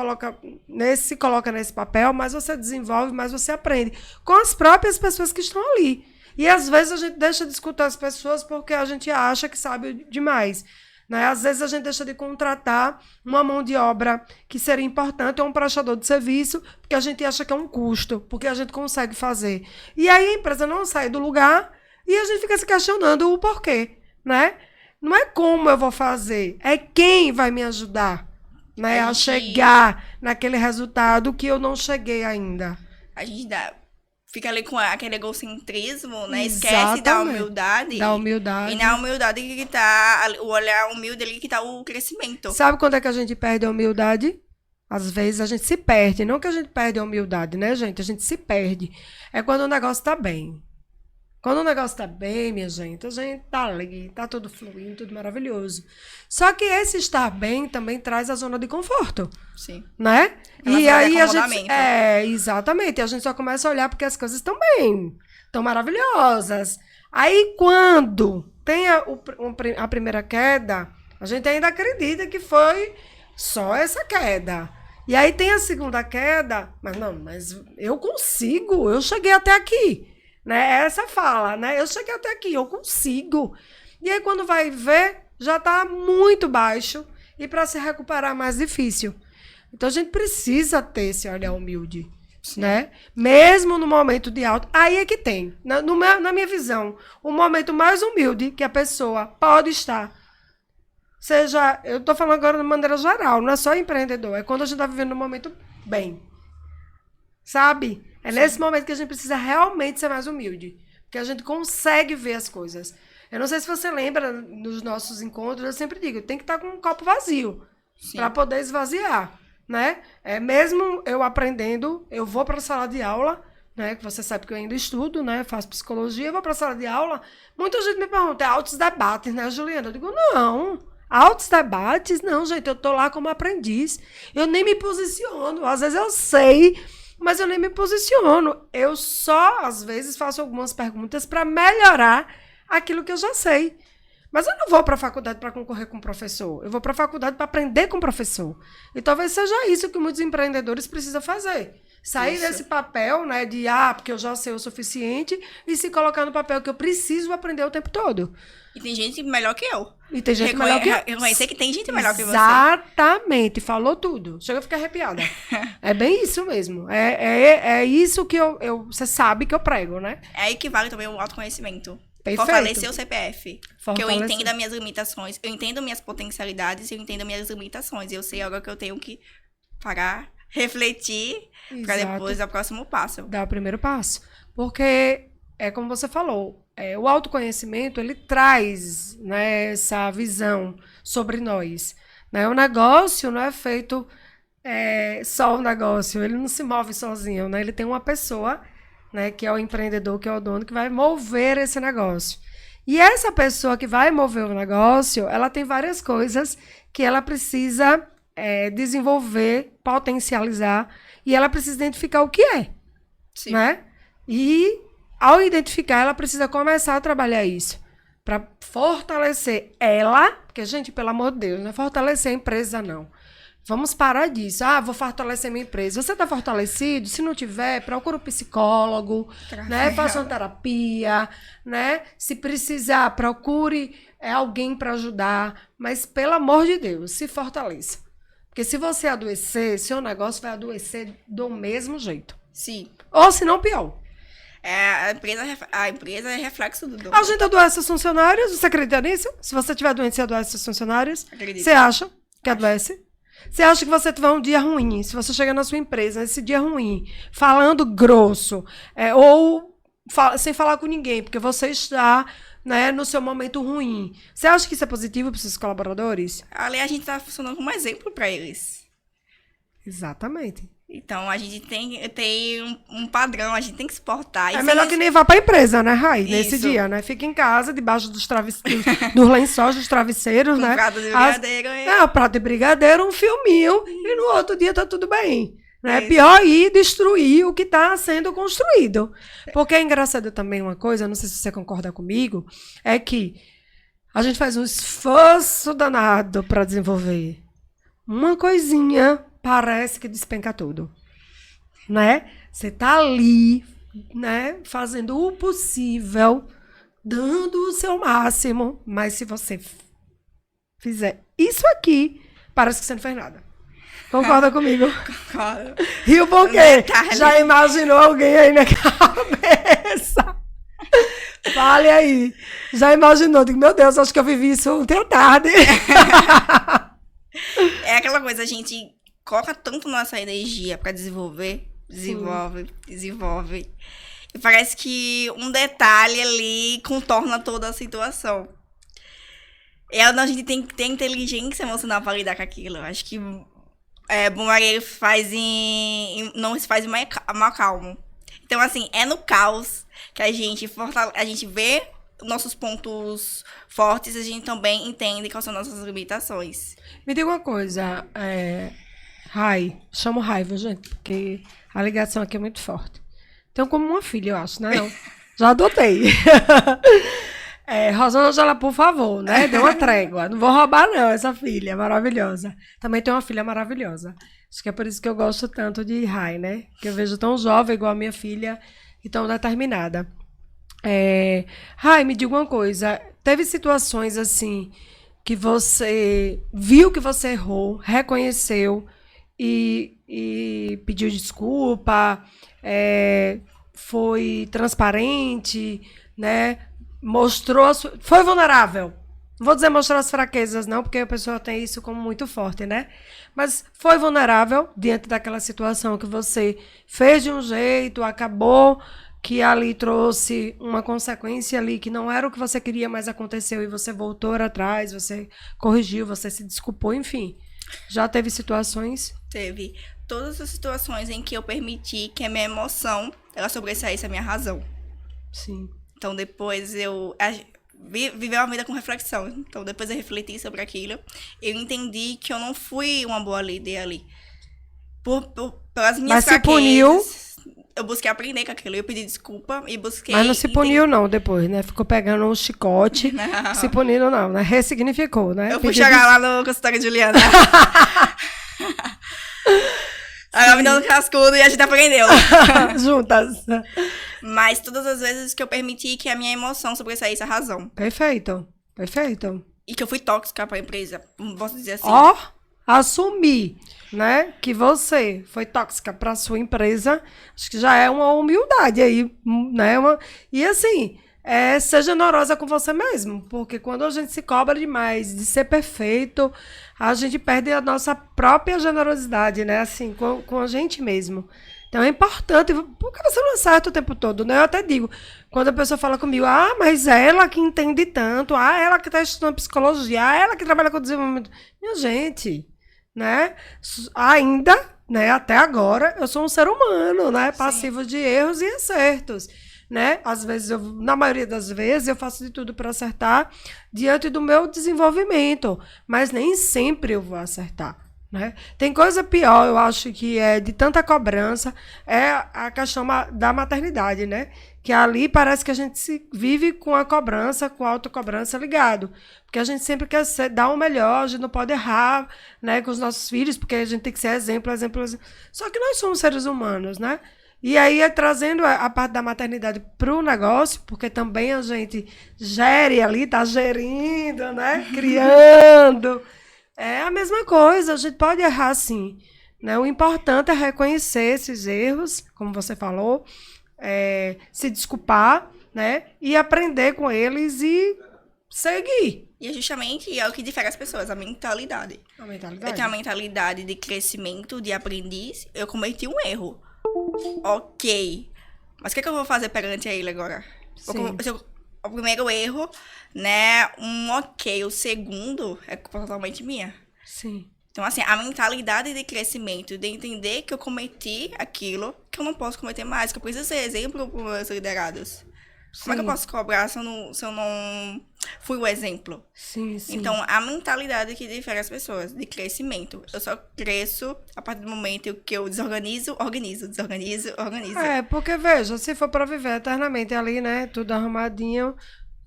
se coloca nesse papel, mais você desenvolve, mais você aprende. Com as próprias pessoas que estão ali. E às vezes a gente deixa de escutar as pessoas porque a gente acha que sabe demais. Né? Às vezes a gente deixa de contratar uma mão de obra que seria importante, ou um prestador de serviço, porque a gente acha que é um custo, porque a gente consegue fazer. E aí a empresa não sai do lugar e a gente fica se questionando o porquê. Né? Não é como eu vou fazer, é quem vai me ajudar, né, a chegar naquele resultado que eu não cheguei ainda. A gente fica ali com aquele egocentrismo, né? Exatamente. Esquece da humildade. Da humildade. E na humildade que tá o olhar humilde ali que tá o crescimento. Sabe quando é que a gente perde a humildade? Às vezes a gente se perde. Não que a gente perde a humildade, né, gente? A gente se perde. É quando o negócio tá bem. Quando o negócio tá bem, minha gente, a gente tá ali, tá tudo fluindo, tudo maravilhoso. Só que esse estar bem também traz a zona de conforto. Sim. Né? E aí a gente... exatamente. A gente só começa a olhar porque as coisas estão bem, estão maravilhosas. Aí quando tem a primeira queda, a gente ainda acredita que foi só essa queda. E aí tem a segunda queda, mas eu consigo, eu cheguei até aqui. Né? Essa fala, né? Eu cheguei até aqui, eu consigo. E aí, quando vai ver, já está muito baixo e para se recuperar é mais difícil. Então, a gente precisa ter esse olhar humilde, né? Mesmo no momento de alto. Aí é que tem, na minha visão, o momento mais humilde que a pessoa pode estar. Seja, eu estou falando agora de maneira geral, não é só empreendedor, é quando a gente está vivendo um momento bem. Sabe? É nesse momento que a gente precisa realmente ser mais humilde. Porque a gente consegue ver as coisas. Eu não sei se você lembra, nos nossos encontros, eu sempre digo, tem que estar com um copo vazio para poder esvaziar. Né? Mesmo eu aprendendo, eu vou para a sala de aula, né? Que você sabe que eu ainda estudo, né? Faço psicologia, eu vou para a sala de aula. Muita gente me pergunta, altos debates, né, Juliana? Eu digo, não. Altos debates? Não, gente, eu tô lá como aprendiz. Eu nem me posiciono. Às vezes eu sei... Mas eu nem me posiciono. Eu só, às vezes, faço algumas perguntas para melhorar aquilo que eu já sei. Mas eu não vou para a faculdade para concorrer com o professor. Eu vou para a faculdade para aprender com o professor. E talvez seja isso que muitos empreendedores precisam fazer. Sair desse papel, né, de, porque eu já sei o suficiente, e se colocar no papel que eu preciso aprender o tempo todo. E tem gente melhor que eu. E tem gente melhor que eu. Reconhecer que tem gente melhor que você. Exatamente, falou tudo. Chega a ficar arrepiada. É bem isso mesmo. É isso que você sabe que eu prego, né? É aí que vale também o autoconhecimento. Perfeito. Fortalecer o CPF. Porque eu Fortalecer. entendo as minhas limitações, eu entendo minhas potencialidades, eu entendo minhas limitações. Eu sei agora que eu tenho que parar, refletir, para depois dar o próximo passo. Dar o primeiro passo. Porque, como você falou, o autoconhecimento, ele traz, né, essa visão sobre nós. Né? O negócio não é feito só o negócio, ele não se move sozinho, né? Ele tem uma pessoa, né, que é o empreendedor, que é o dono, que vai mover esse negócio. E essa pessoa que vai mover o negócio, ela tem várias coisas que ela precisa desenvolver, potencializar, e ela precisa identificar o que é. Sim. Né? E, ao identificar, ela precisa começar a trabalhar isso, para fortalecer ela, porque, gente, pelo amor de Deus, não é fortalecer a empresa, não. Vamos parar disso. Vou fortalecer minha empresa. Você está fortalecido? Se não tiver, procura um psicólogo, né? Faça uma terapia, né? Se precisar, procure alguém para ajudar. Mas, pelo amor de Deus, se fortaleça. Porque se você adoecer, seu negócio vai adoecer do mesmo jeito. Sim. Ou, se não, pior. A empresa é reflexo do dono. A gente adoece os funcionários. Você acredita nisso? Se você tiver doente, você adoece os funcionários? Acredito. Você acha que adoece? Você acha que você tiver um dia ruim, se você chegar na sua empresa, nesse dia ruim, falando grosso, ou sem falar com ninguém, porque você está, né, no seu momento ruim, você acha que isso é positivo para os seus colaboradores? Ali a gente está funcionando como exemplo para eles. Exatamente. Então, a gente tem um padrão, a gente tem que se portar. É melhor que nem vá para a empresa, né, Rai? Nesse dia, né? Fica em casa, debaixo dos dos lençóis, dos travesseiros, né? Prato de brigadeiro. Prato de brigadeiro, um filminho, e no outro dia tá tudo bem. Né? Pior ir destruir o que está sendo construído. Porque é engraçado também uma coisa, não sei se você concorda comigo, é que a gente faz um esforço danado para desenvolver. Uma coisinha parece que despenca tudo, né? Você tá ali, né, fazendo o possível, dando o seu máximo, mas se você fizer isso aqui, parece que você não fez nada. Concorda comigo? Concordo. Riu por quê? Já imaginou alguém aí na cabeça? Fale aí. Já imaginou? Digo, meu Deus, acho que eu vivi isso ontem à tarde. É aquela coisa, a gente coloca tanto nossa energia pra desenvolve. E parece que um detalhe ali contorna toda a situação. E a gente tem que ter inteligência emocional pra lidar com aquilo. Acho que bom marinheiro não se faz mal calmo. Então, assim, é no caos que a gente vê nossos pontos fortes, a gente também entende quais são nossas limitações. Me diga uma coisa, Rai, chamo Raiva, gente, porque a ligação aqui é muito forte. Tenho como uma filha, eu acho, né? Já adotei. Rosângela, por favor, né? Dê uma trégua. Não vou roubar, não, essa filha é maravilhosa. Também tenho uma filha maravilhosa. Acho que é por isso que eu gosto tanto de Rai, né? Que eu vejo tão jovem igual a minha filha e tão determinada. Rai, me diga uma coisa. Teve situações assim que você viu que você errou, reconheceu e pediu desculpa, foi transparente, né? Mostrou foi vulnerável. Não vou dizer mostrar as fraquezas, não, porque a pessoa tem isso como muito forte, né? Mas foi vulnerável diante daquela situação que você fez de um jeito, acabou que ali trouxe uma consequência ali que não era o que você queria, mas aconteceu e você voltou atrás, você corrigiu, você se desculpou, enfim. Já teve situações? Teve. Todas as situações em que eu permiti que a minha emoção ela sobressaísse a minha razão. Sim. Então, depois eu vivi uma vida com reflexão. Então, depois eu refleti sobre aquilo. Eu entendi que eu não fui uma boa líder ali. Pelas minhas fraquezas. Mas se puniu? eu busquei aprender com aquilo. Eu pedi desculpa e busquei... Mas não se puniu, não, depois, né? Ficou pegando um chicote. Não. Se punindo, não, né? Ressignificou, né? Eu fui chegar lá no consultório de Juliana. Ela me deu um cascudo e a gente aprendeu. Juntas. Mas todas as vezes que eu permiti que a minha emoção sobressaísse a razão. Perfeito. Perfeito. E que eu fui tóxica pra empresa, posso dizer assim. Ó, assumir, né, que você foi tóxica para sua empresa, acho que já é uma humildade aí, né? E assim, seja generosa com você mesmo, porque quando a gente se cobra demais de ser perfeito, a gente perde a nossa própria generosidade, né? Assim, com a gente mesmo. Então é importante, porque você não acerta o tempo todo, né? Eu até digo, quando a pessoa fala comigo, mas ela que entende tanto, ela que está estudando psicologia, ela que trabalha com desenvolvimento. Minha gente, né? Ainda, né? Até agora, eu sou um ser humano, né? Passivo de erros e acertos, né? Às vezes, na maioria das vezes, eu faço de tudo para acertar diante do meu desenvolvimento, mas nem sempre eu vou acertar. Né? Tem coisa pior, eu acho que é de tanta cobrança, é a questão da maternidade, né? Que ali parece que a gente se vive com a cobrança, com a autocobrança ligado. Porque a gente sempre quer dar o melhor, a gente não pode errar, né, com os nossos filhos, porque a gente tem que ser exemplo. Só que nós somos seres humanos, né? E aí, trazendo a parte da maternidade para o negócio, porque também a gente gere ali, tá gerindo, né? Criando. É a mesma coisa, a gente pode errar sim, né? O importante é reconhecer esses erros, como você falou, se desculpar, né? E aprender com eles e seguir. E é justamente o que difere as pessoas, a mentalidade. A mentalidade. Eu tenho a mentalidade de crescimento, de aprendiz. Eu cometi um erro. Ok. Mas o que eu vou fazer perante ele agora? O primeiro erro, né, ok. O segundo é totalmente minha. Sim. Então, assim, a mentalidade de crescimento, de entender que eu cometi aquilo, que eu não posso cometer mais, que eu preciso ser exemplo para os meus liderados. Sim. Como é que eu posso cobrar se eu não fui o exemplo? Sim. Então, a mentalidade que difere as pessoas, de crescimento. Eu só cresço a partir do momento que eu desorganizo, organizo. Porque, veja, se for para viver eternamente ali, né, tudo arrumadinho,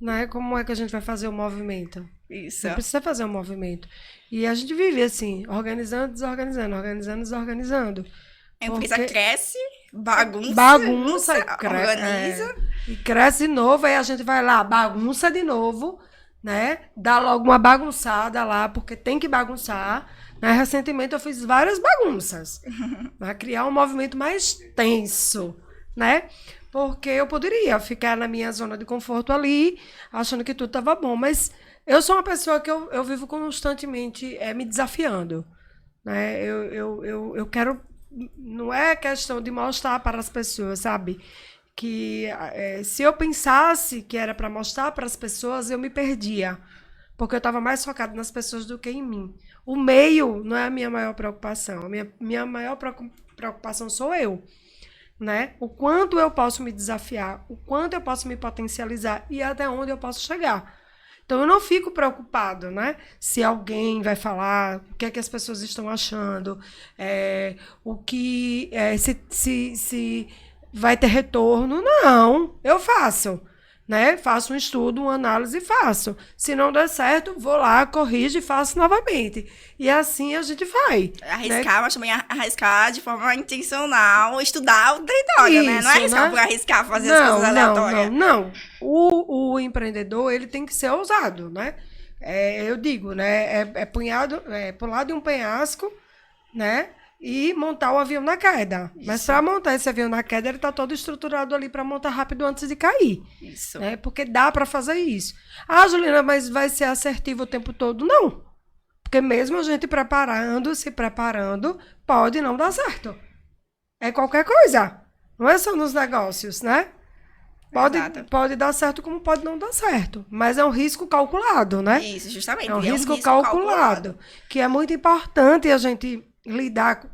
né, como é que a gente vai fazer o movimento? Isso. Você precisa fazer um movimento. E a gente vive assim, organizando, desorganizando. A empresa cresce, bagunça organiza. E cresce de novo, aí a gente vai lá, bagunça de novo, né? Dá logo uma bagunçada lá, porque tem que bagunçar. Né? Recentemente eu fiz várias bagunças. Para criar um movimento mais tenso, né? Porque eu poderia ficar na minha zona de conforto ali, achando que tudo estava bom. Mas eu sou uma pessoa que eu vivo constantemente me desafiando. Né? Eu quero... Não é questão de mostrar para as pessoas, sabe? Que se eu pensasse que era para mostrar para as pessoas, eu me perdia. Porque eu estava mais focada nas pessoas do que em mim. O meio não é a minha maior preocupação. A minha maior preocupação sou eu. Né? O quanto eu posso me desafiar, o quanto eu posso me potencializar e até onde eu posso chegar. Então, eu não fico preocupado, né? Se alguém vai falar, o que é que as pessoas estão achando, se vai ter retorno. Não, eu faço. Né? Faço um estudo, uma análise e faço. Se não der certo, vou lá, corrijo e faço novamente. E assim a gente vai. Arriscar, né? Mas também arriscar de forma intencional, estudar o território, né? Não é arriscar, né? Por arriscar, fazer as coisas aleatórias. Não. O empreendedor, ele tem que ser ousado, né? Eu digo, né? Pular de um penhasco, né? E montar o avião na queda. Isso. Mas para montar esse avião na queda, ele está todo estruturado ali para montar rápido antes de cair. Isso. Né? Porque dá para fazer isso. Juliana, mas vai ser assertivo o tempo todo? Não. Porque mesmo a gente se preparando, pode não dar certo. É qualquer coisa. Não é só nos negócios, né? Pode dar certo como pode não dar certo. Mas é um risco calculado, né? Isso, justamente. É um risco calculado. Que é muito importante a gente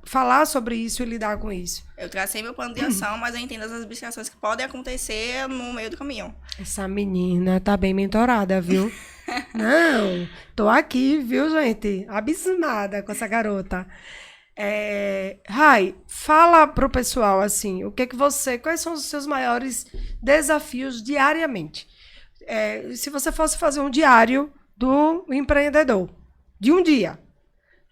falar sobre isso e lidar com isso. Eu tracei meu plano de ação, mas eu entendo as abstrações que podem acontecer no meio do caminho. Essa menina tá bem mentorada, viu? Não, tô aqui, viu, gente? Abismada com essa garota. Rai, fala pro pessoal assim, quais são os seus maiores desafios diariamente? Se você fosse fazer um diário do empreendedor, de um dia,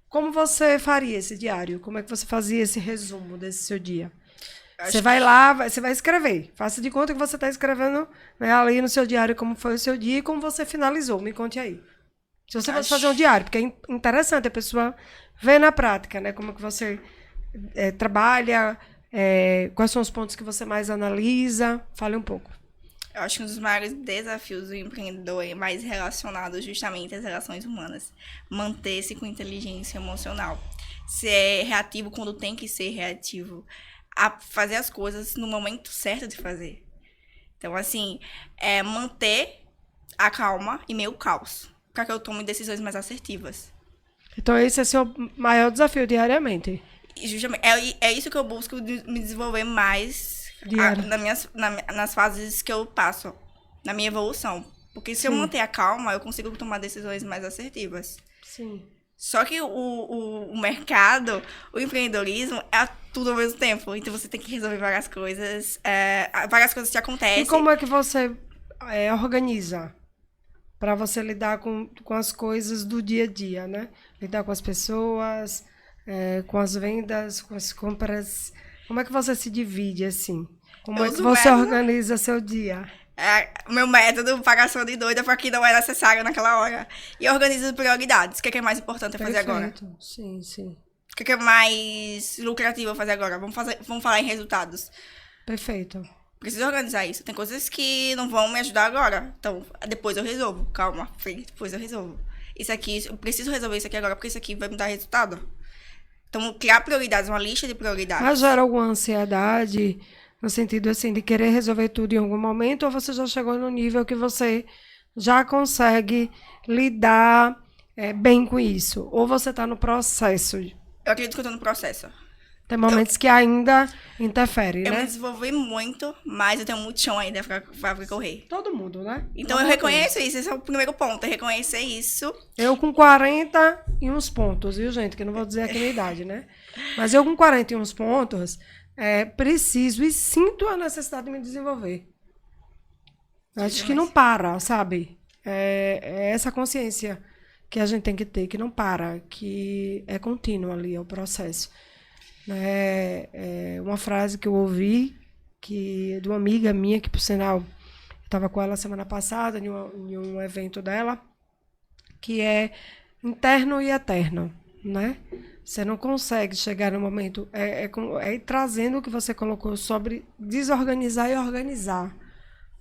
como você faria esse diário? Como é que você fazia esse resumo desse seu dia? Você vai lá, você vai escrever. Faça de conta que você está escrevendo, né, ali no seu diário como foi o seu dia e como você finalizou. Me conte aí. Se você fosse fazer um diário, porque é interessante a pessoa ver na prática, né, como que você trabalha, quais são os pontos que você mais analisa. Fale um pouco. Eu acho que um dos maiores desafios do empreendedor é mais relacionado justamente às relações humanas. Manter-se com inteligência emocional. Ser reativo quando tem que ser reativo. A fazer as coisas no momento certo de fazer. Então, assim, manter a calma e meio caos, para que eu tome decisões mais assertivas. Então, esse é o seu maior desafio diariamente? E justamente, é isso que eu busco me desenvolver mais nas fases que eu passo, na minha evolução. Porque se eu manter a calma, eu consigo tomar decisões mais assertivas. Sim. Só que o mercado, o empreendedorismo, é tudo ao mesmo tempo. Então, você tem que resolver várias coisas te acontecem. E como é que você organiza para você lidar com as coisas do dia a dia, né? Lidar com as pessoas, com as vendas, com as compras. Como é que você se divide, assim? Como é que você organiza seu dia? Meu método, pagação de doida, para que não é necessário naquela hora. E organizo prioridades. O que é mais importante fazer agora? Sim, sim. O que é mais lucrativo fazer agora? Vamos falar em resultados. Perfeito. Preciso organizar isso. Tem coisas que não vão me ajudar agora. Então, depois eu resolvo. Calma, depois eu resolvo. Isso aqui, eu preciso resolver isso aqui agora, porque isso aqui vai me dar resultado. Então, criar prioridades, uma lista de prioridades. Mas gera alguma ansiedade, no sentido, assim, de querer resolver tudo em algum momento, ou você já chegou no nível que você já consegue lidar bem com isso? Ou você está no processo? Eu acredito que eu estou no processo. Tem momentos que ainda interferem, né? Eu me desenvolvi muito, mas eu tenho muito chão ainda para correr. Todo mundo, né? Então eu reconheço isso, esse é o primeiro ponto, é reconhecer isso. Eu com 40 e uns pontos, viu, gente? Que eu não vou dizer aqui a minha idade, né? Mas eu com 40 e uns pontos, preciso e sinto a necessidade de me desenvolver. Acho que não para, sabe? É essa consciência que a gente tem que ter, que não para, que é contínuo ali, é o processo. Uma frase que eu ouvi de uma amiga minha, que por sinal eu estava com ela semana passada em um evento dela, que é interno e eterno, né? Você não consegue chegar no momento, trazendo o que você colocou sobre desorganizar e organizar,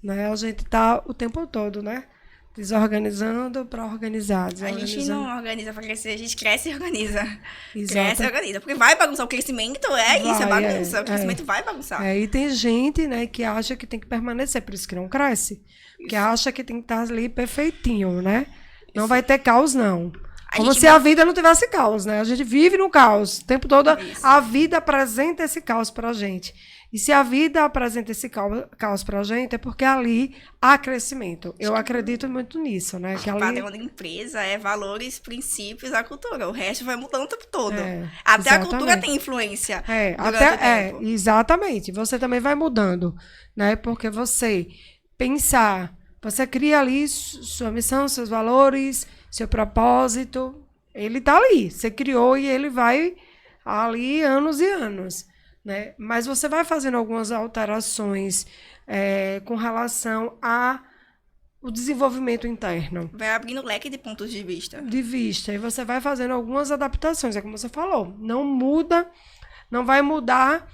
né? A gente está o tempo todo, né? Desorganizando para organizar. A gente não organiza para crescer, a gente cresce e organiza. Exato. Cresce e organiza. Porque vai bagunçar o crescimento, isso, é bagunça. O crescimento vai bagunçar. E tem gente, né, que acha que tem que permanecer, por isso que não cresce. Porque acha que tem que estar ali perfeitinho, né? Não vai ter caos, não. Como se a vida não tivesse caos, né? A gente vive no caos. O tempo todo a vida apresenta esse caos pra gente. E se a vida apresenta esse caos pra gente, é porque ali há crescimento. Eu acredito muito nisso, né? Que o padrão da empresa é valores, princípios, a cultura. O resto vai mudando o tempo todo. Até exatamente. A cultura tem influência. Exatamente. Você também vai mudando, né? Porque você cria ali sua missão, seus valores, seu propósito. Ele tá ali. Você criou e ele vai ali anos e anos. Né? Mas você vai fazendo algumas alterações com relação ao desenvolvimento interno. Vai abrindo leque de pontos de vista. E você vai fazendo algumas adaptações, como você falou. Não vai mudar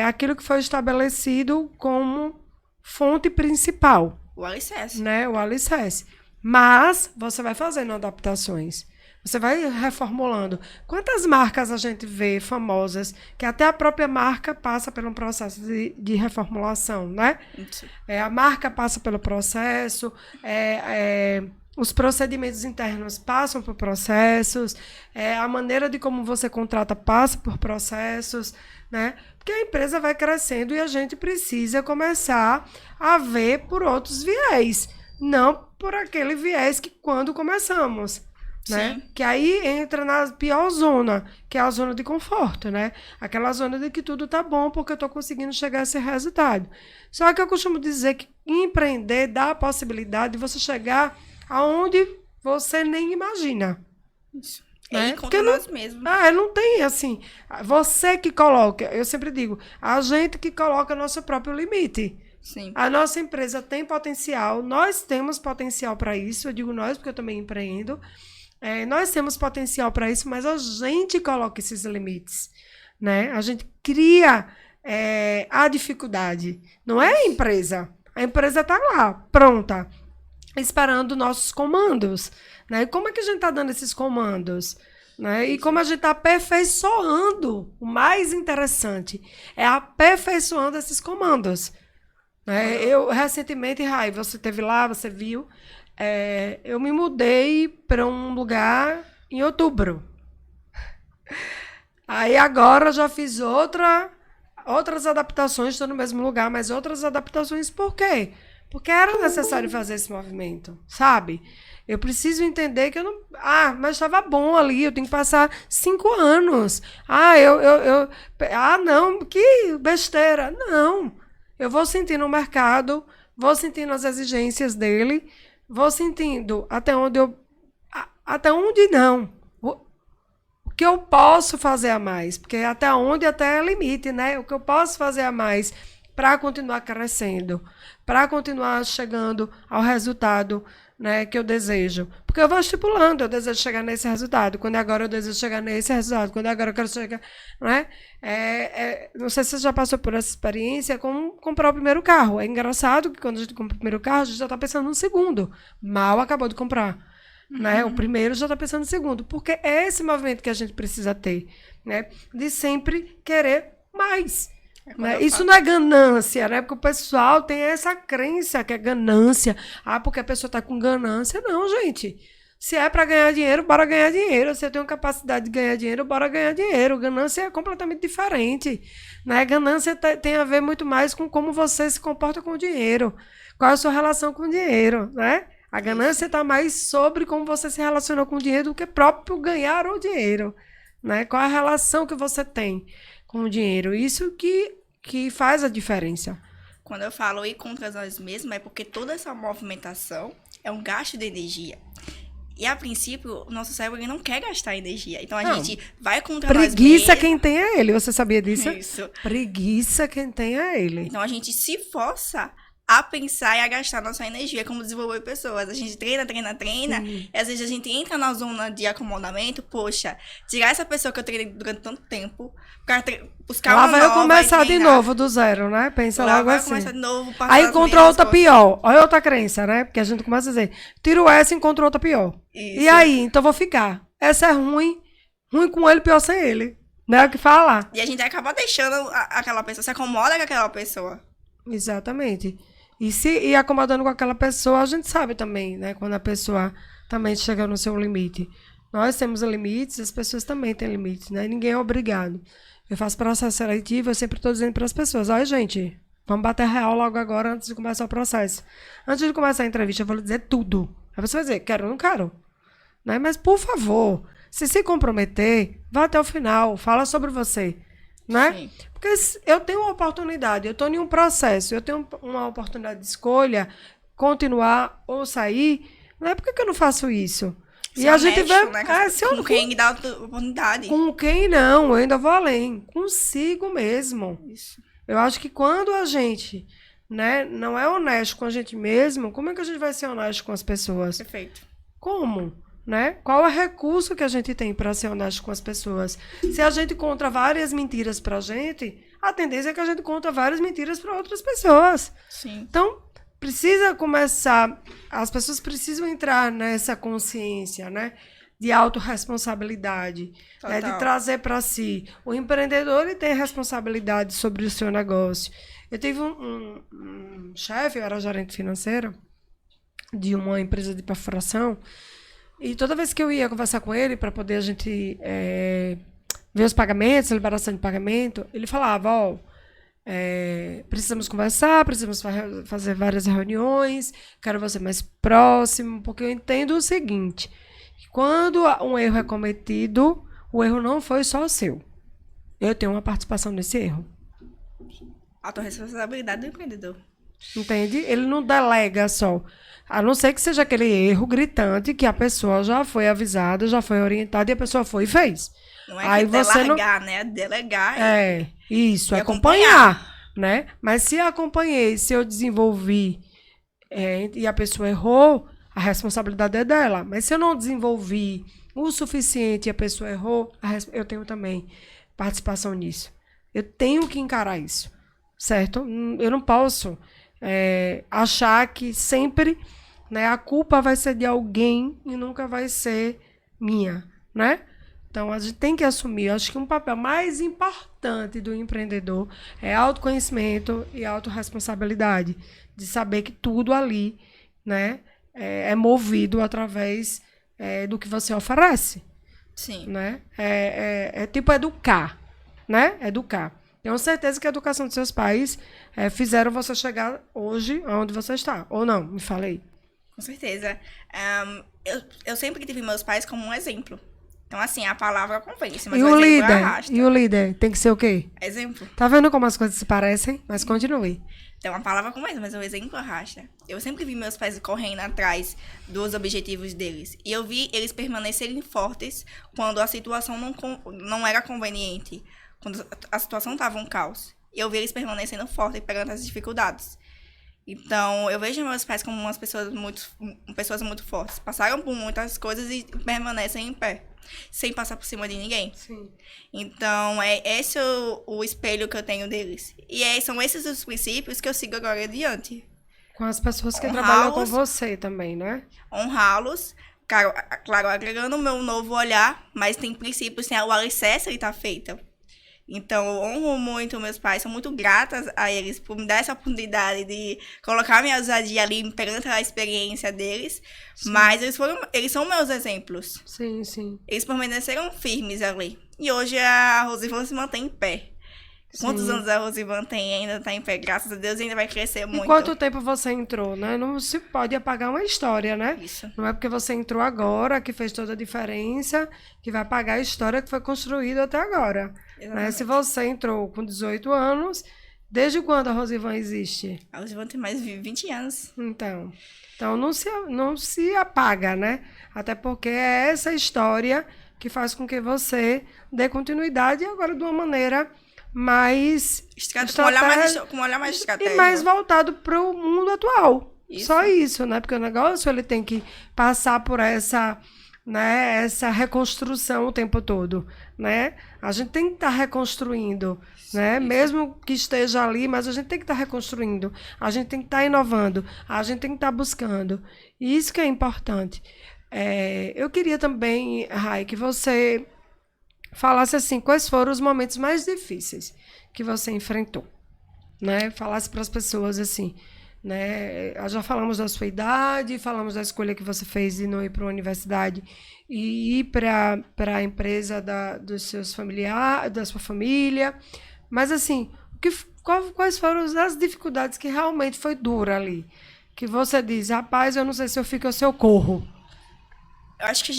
aquilo que foi estabelecido como fonte principal. O alicerce. Né? O alicerce. Mas você vai fazendo adaptações. Você vai reformulando. Quantas marcas a gente vê famosas que até a própria marca passa por um processo de reformulação, né? A marca passa pelo processo, os procedimentos internos passam por processos, a maneira de como você contrata passa por processos, né? Porque a empresa vai crescendo e a gente precisa começar a ver por outros viés, não por aquele viés que quando começamos. né? Sim. Que aí entra na pior zona, que é a zona de conforto, né? Aquela zona de que tudo tá bom porque eu tô conseguindo chegar a esse resultado. Só que eu costumo dizer que empreender dá a possibilidade de você chegar aonde você nem imagina, Isso. né? É ir contra nós mesmos. Não tem assim. Você que coloca, eu sempre digo, a gente que coloca nosso próprio limite. Sim. A nossa empresa tem potencial, nós temos potencial para isso. Eu digo nós porque eu também empreendo. Nós temos potencial para isso, mas a gente coloca esses limites, né? A gente cria a dificuldade. Não é a empresa. A empresa está lá, pronta, esperando nossos comandos, né? E como é que a gente está dando esses comandos? Né? E como a gente está aperfeiçoando, o mais interessante é aperfeiçoando esses comandos. Né? Eu, recentemente, Rai, você esteve lá, você viu, eu me mudei para um lugar em outubro. Aí agora já fiz outras adaptações, estou no mesmo lugar, mas outras adaptações. Por quê? Porque era necessário fazer esse movimento, sabe? Eu preciso entender que eu não... mas estava bom ali, eu tenho que passar 5 anos. Não, que besteira. Não. Eu vou sentindo o mercado, vou sentindo as exigências dele, vou sentindo até onde não. O que eu posso fazer a mais, porque até é limite, né? O que eu posso fazer a mais para continuar crescendo, para continuar chegando ao resultado, né, que eu desejo. Porque eu vou estipulando, eu desejo chegar nesse resultado, quando agora eu desejo chegar nesse resultado, quando agora eu quero chegar, né? Não sei se você já passou por essa experiência com comprar o primeiro carro. É engraçado que quando a gente compra o primeiro carro, a gente já está pensando no segundo. Mal acabou de comprar. Né? O primeiro já está pensando no segundo. Porque é esse movimento que a gente precisa ter, né? De sempre querer mais. Né? Isso não é ganância, né? Porque o pessoal tem essa crença que é ganância. Porque a pessoa está com ganância. Não, gente. Se é para ganhar dinheiro, bora ganhar dinheiro. Se eu tenho capacidade de ganhar dinheiro, bora ganhar dinheiro. Ganância é completamente diferente. Né? Ganância tem a ver muito mais com como você se comporta com o dinheiro. Qual é a sua relação com o dinheiro, né? A ganância está mais sobre como você se relacionou com o dinheiro do que próprio ganhar o dinheiro. Né? Qual a relação que você tem com o dinheiro? Isso que faz a diferença. Quando eu falo ir contra nós mesmos, é porque toda essa movimentação é um gasto de energia. E, a princípio, o nosso cérebro ele não quer gastar energia. Então, a gente vai contra nós mesmos. Preguiça quem tem é ele. Você sabia disso? Isso. Preguiça quem tem é ele. Então, a gente se força a pensar e a gastar nossa energia, como desenvolver pessoas. A gente treina, e às vezes a gente entra na zona de acomodamento. Poxa, tirar essa pessoa que eu treinei durante tanto tempo, buscar lá uma vai nova, eu começar de novo do zero, né? Pensa lá logo vai assim. começar de novo, aí encontrou outra pior. Olha outra crença, né? Porque a gente começa a dizer, tiro essa e encontrou outra pior. Isso. E aí, então vou ficar. Essa é ruim com ele, pior sem ele. Não é o que fala? E a gente acaba deixando aquela pessoa, se acomoda com aquela pessoa. Exatamente. E se ir acomodando com aquela pessoa, a gente sabe também, né? Quando a pessoa também chega no seu limite. Nós temos limites, as pessoas também têm limites, né? Ninguém é obrigado. Eu faço processo seletivo, eu sempre estou dizendo para as pessoas, olha, gente, vamos bater real logo agora antes de começar o processo. Antes de começar a entrevista, eu vou lhe dizer tudo. Aí você vai dizer, quero ou não quero. Né? Mas, por favor, se comprometer, vá até o final, fala sobre você. Né? Sim. Porque eu tenho uma oportunidade, eu estou em um processo, eu tenho uma oportunidade de escolha, continuar ou sair, não é porque que eu não faço isso? E a gente vê, né? Com quem dá oportunidade. Com quem não, eu ainda vou além, consigo mesmo. Isso. Eu acho que quando a gente, né, não é honesto com a gente mesmo, como é que a gente vai ser honesto com as pessoas? Perfeito. Como? Né? Qual é o recurso que a gente tem para ser honesto com as pessoas? Se a gente conta várias mentiras para a gente, a tendência é que a gente conta várias mentiras para outras pessoas. Sim. Então, precisa começar, as pessoas precisam entrar nessa consciência, né? De autorresponsabilidade, né? De trazer para si. O empreendedor ele tem responsabilidade sobre o seu negócio. Eu tive um chefe, eu era gerente financeiro de uma empresa de perfuração. E toda vez que eu ia conversar com ele para poder a gente ver os pagamentos, a liberação de pagamento, ele falava, precisamos conversar, precisamos fazer várias reuniões, quero você mais próximo, porque eu entendo o seguinte, Quando um erro é cometido, o erro não foi só seu. Eu tenho uma participação nesse erro. Autorresponsabilidade do empreendedor. Entende? Ele não delega só. A não ser que seja aquele erro gritante que a pessoa já foi avisada, já foi orientada e a pessoa foi e fez. Não é que delegar, né? Delegar isso, e acompanhar, né? Mas se eu acompanhei, se eu desenvolvi e a pessoa errou, a responsabilidade é dela. Mas se eu não desenvolvi o suficiente e a pessoa errou, eu tenho também participação nisso. Eu tenho que encarar isso, certo? Eu não posso achar que sempre, né, a culpa vai ser de alguém e nunca vai ser minha, né? Então, a gente tem que assumir. Eu acho que um papel mais importante do empreendedor é autoconhecimento e autorresponsabilidade. De saber que tudo ali, né, é movido através do que você oferece. Sim. Né? É tipo educar, né? Educar. Tenho certeza que a educação dos seus pais fizeram você chegar hoje onde você está. Ou não? Me fala aí. Com certeza. Eu sempre tive meus pais como um exemplo. Então, assim, a palavra convence, mas o exemplo arrasta. E o líder tem que ser o quê? Exemplo. Tá vendo como as coisas se parecem? Mas continue. Então, a palavra convence, mas o exemplo arrasta. Eu sempre vi meus pais correndo atrás dos objetivos deles. E eu vi eles permanecerem fortes quando a situação não era conveniente. Quando a situação estava um caos. Eu vi eles permanecendo fortes e pegando as dificuldades. Então, eu vejo meus pais como pessoas muito fortes. Passaram por muitas coisas e permanecem em pé. Sem passar por cima de ninguém. Sim. Então, é esse o espelho que eu tenho deles. E são esses os princípios que eu sigo agora adiante. Com as pessoas que trabalham com você também, né? Honrá-los. Claro, agregando o meu novo olhar, mas tem princípios, tem o alicerce que tá feito. Então, eu honro muito meus pais, sou muito grata a eles por me dar essa oportunidade de colocar minha ousadia ali, pegando a experiência deles. Sim. Mas eles são meus exemplos. Sim, sim. Eles permaneceram firmes ali. E hoje a Rosivan se mantém em pé. Quantos anos a Rosivan tem ainda tá em pé? Graças a Deus ainda vai crescer muito. E quanto tempo você entrou, né? Não se pode apagar uma história, né? Isso. Não é porque você entrou agora que fez toda a diferença que vai apagar a história que foi construída até agora. Né? Se você entrou com 18 anos, desde quando a Rosivan existe? A Rosivan tem mais de 20 anos. Então não se apaga, né? Até porque é essa história que faz com que você dê continuidade agora de uma maneira mais com um olhar mais estratégico. E mais voltado para o mundo atual. Isso. Só isso, né? Porque o negócio ele tem que passar por essa reconstrução o tempo todo, né? A gente tem que estar reconstruindo, né? Mesmo que esteja ali, mas a gente tem que estar reconstruindo. A gente tem que estar inovando. A gente tem que estar buscando. E isso que é importante. Eu queria também, Rai, que você falasse assim, quais foram os momentos mais difíceis que você enfrentou, né? Falasse para as pessoas assim, né? Já falamos da sua idade, falamos da escolha que você fez de não ir para a universidade e ir para a empresa dos seus familiares, da sua família, mas assim, quais foram as dificuldades que realmente foi dura ali? Que você diz, rapaz, eu não sei se eu fico ou se eu corro. Eu acho que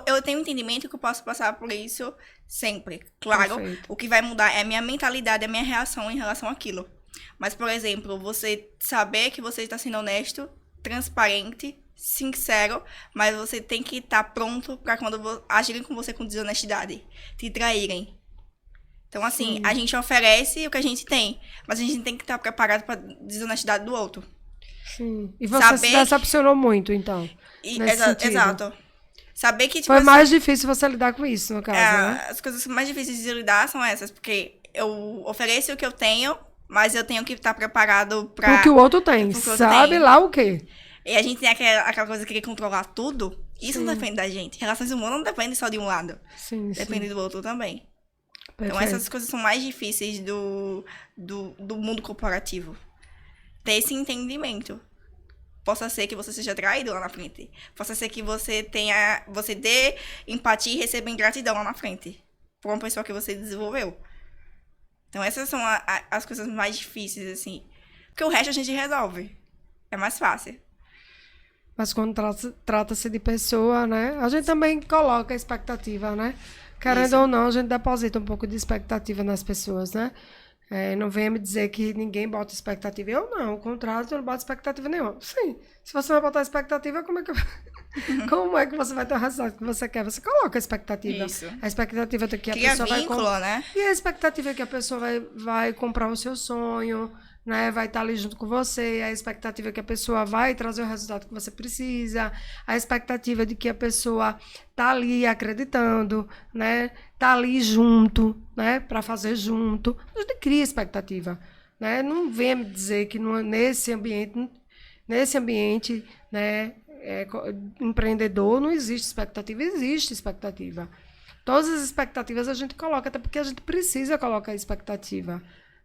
eu tenho um entendimento que eu posso passar por isso sempre. Claro, perfeito. O que vai mudar é a minha mentalidade, a minha reação em relação àquilo. Mas, por exemplo, você saber que você está sendo honesto, transparente, sincero, mas você tem que estar pronto para quando agirem com você com desonestidade, te traírem. Então, assim, a gente oferece o que a gente tem, mas a gente tem que estar preparado para a desonestidade do outro. Sim. E você se decepcionou muito, então? Exato. Saber que, tipo, foi mais difícil você lidar com isso, no caso, né? As coisas mais difíceis de lidar são essas, porque eu ofereço o que eu tenho, mas eu tenho que estar preparado para... O que o outro tem, sabe lá o quê? E a gente tem aquela coisa de querer controlar tudo, isso não depende da gente. Relações humanas não dependem só de um lado. Depende do outro também. Perfeito. Então essas coisas são mais difíceis do mundo corporativo. Ter esse entendimento. Possa ser que você seja traído lá na frente. Possa ser que você dê empatia e receba ingratidão lá na frente. Por uma pessoa que você desenvolveu. Então essas são as coisas mais difíceis, assim. Porque o resto a gente resolve. É mais fácil. Mas quando trata-se de pessoa, né? A gente também coloca expectativa, né? Querendo Isso. ou não, a gente deposita um pouco de expectativa nas pessoas, né? Não venha me dizer que ninguém bota expectativa. Eu não, ao contrário, eu não boto expectativa nenhuma. Sim, se você vai botar expectativa, como é que você vai ter o resultado que você quer? Você coloca a expectativa. Isso. A expectativa de que a Cria pessoa vínculo, né? E a expectativa é que a pessoa vai comprar o seu sonho, né? Vai estar ali junto com você. A expectativa é que a pessoa vai trazer o resultado que você precisa. A expectativa de que a pessoa tá ali acreditando, né? Tá ali junto, né? Para fazer junto. A gente cria expectativa, né? Não venha me dizer que nesse ambiente, né? Empreendedor não existe expectativa. Todas as expectativas a gente coloca, até porque a gente precisa colocar expectativa,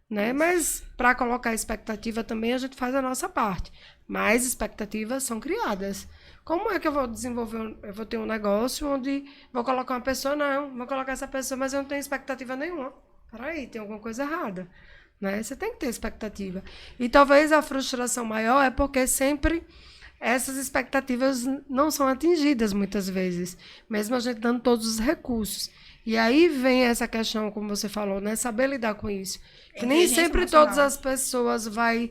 né? Mas para colocar expectativa também a gente faz a nossa parte. Mas expectativas são criadas. Como é que eu vou desenvolver, eu vou ter um negócio onde vou colocar uma pessoa, não, vou colocar essa pessoa, mas eu não tenho expectativa nenhuma. Peraí, tem alguma coisa errada, né? Você tem que ter expectativa. E talvez a frustração maior é porque sempre essas expectativas não são atingidas muitas vezes, mesmo a gente dando todos os recursos. E aí vem essa questão, como você falou, né? Saber lidar com isso. Que nem sempre todas as pessoas vai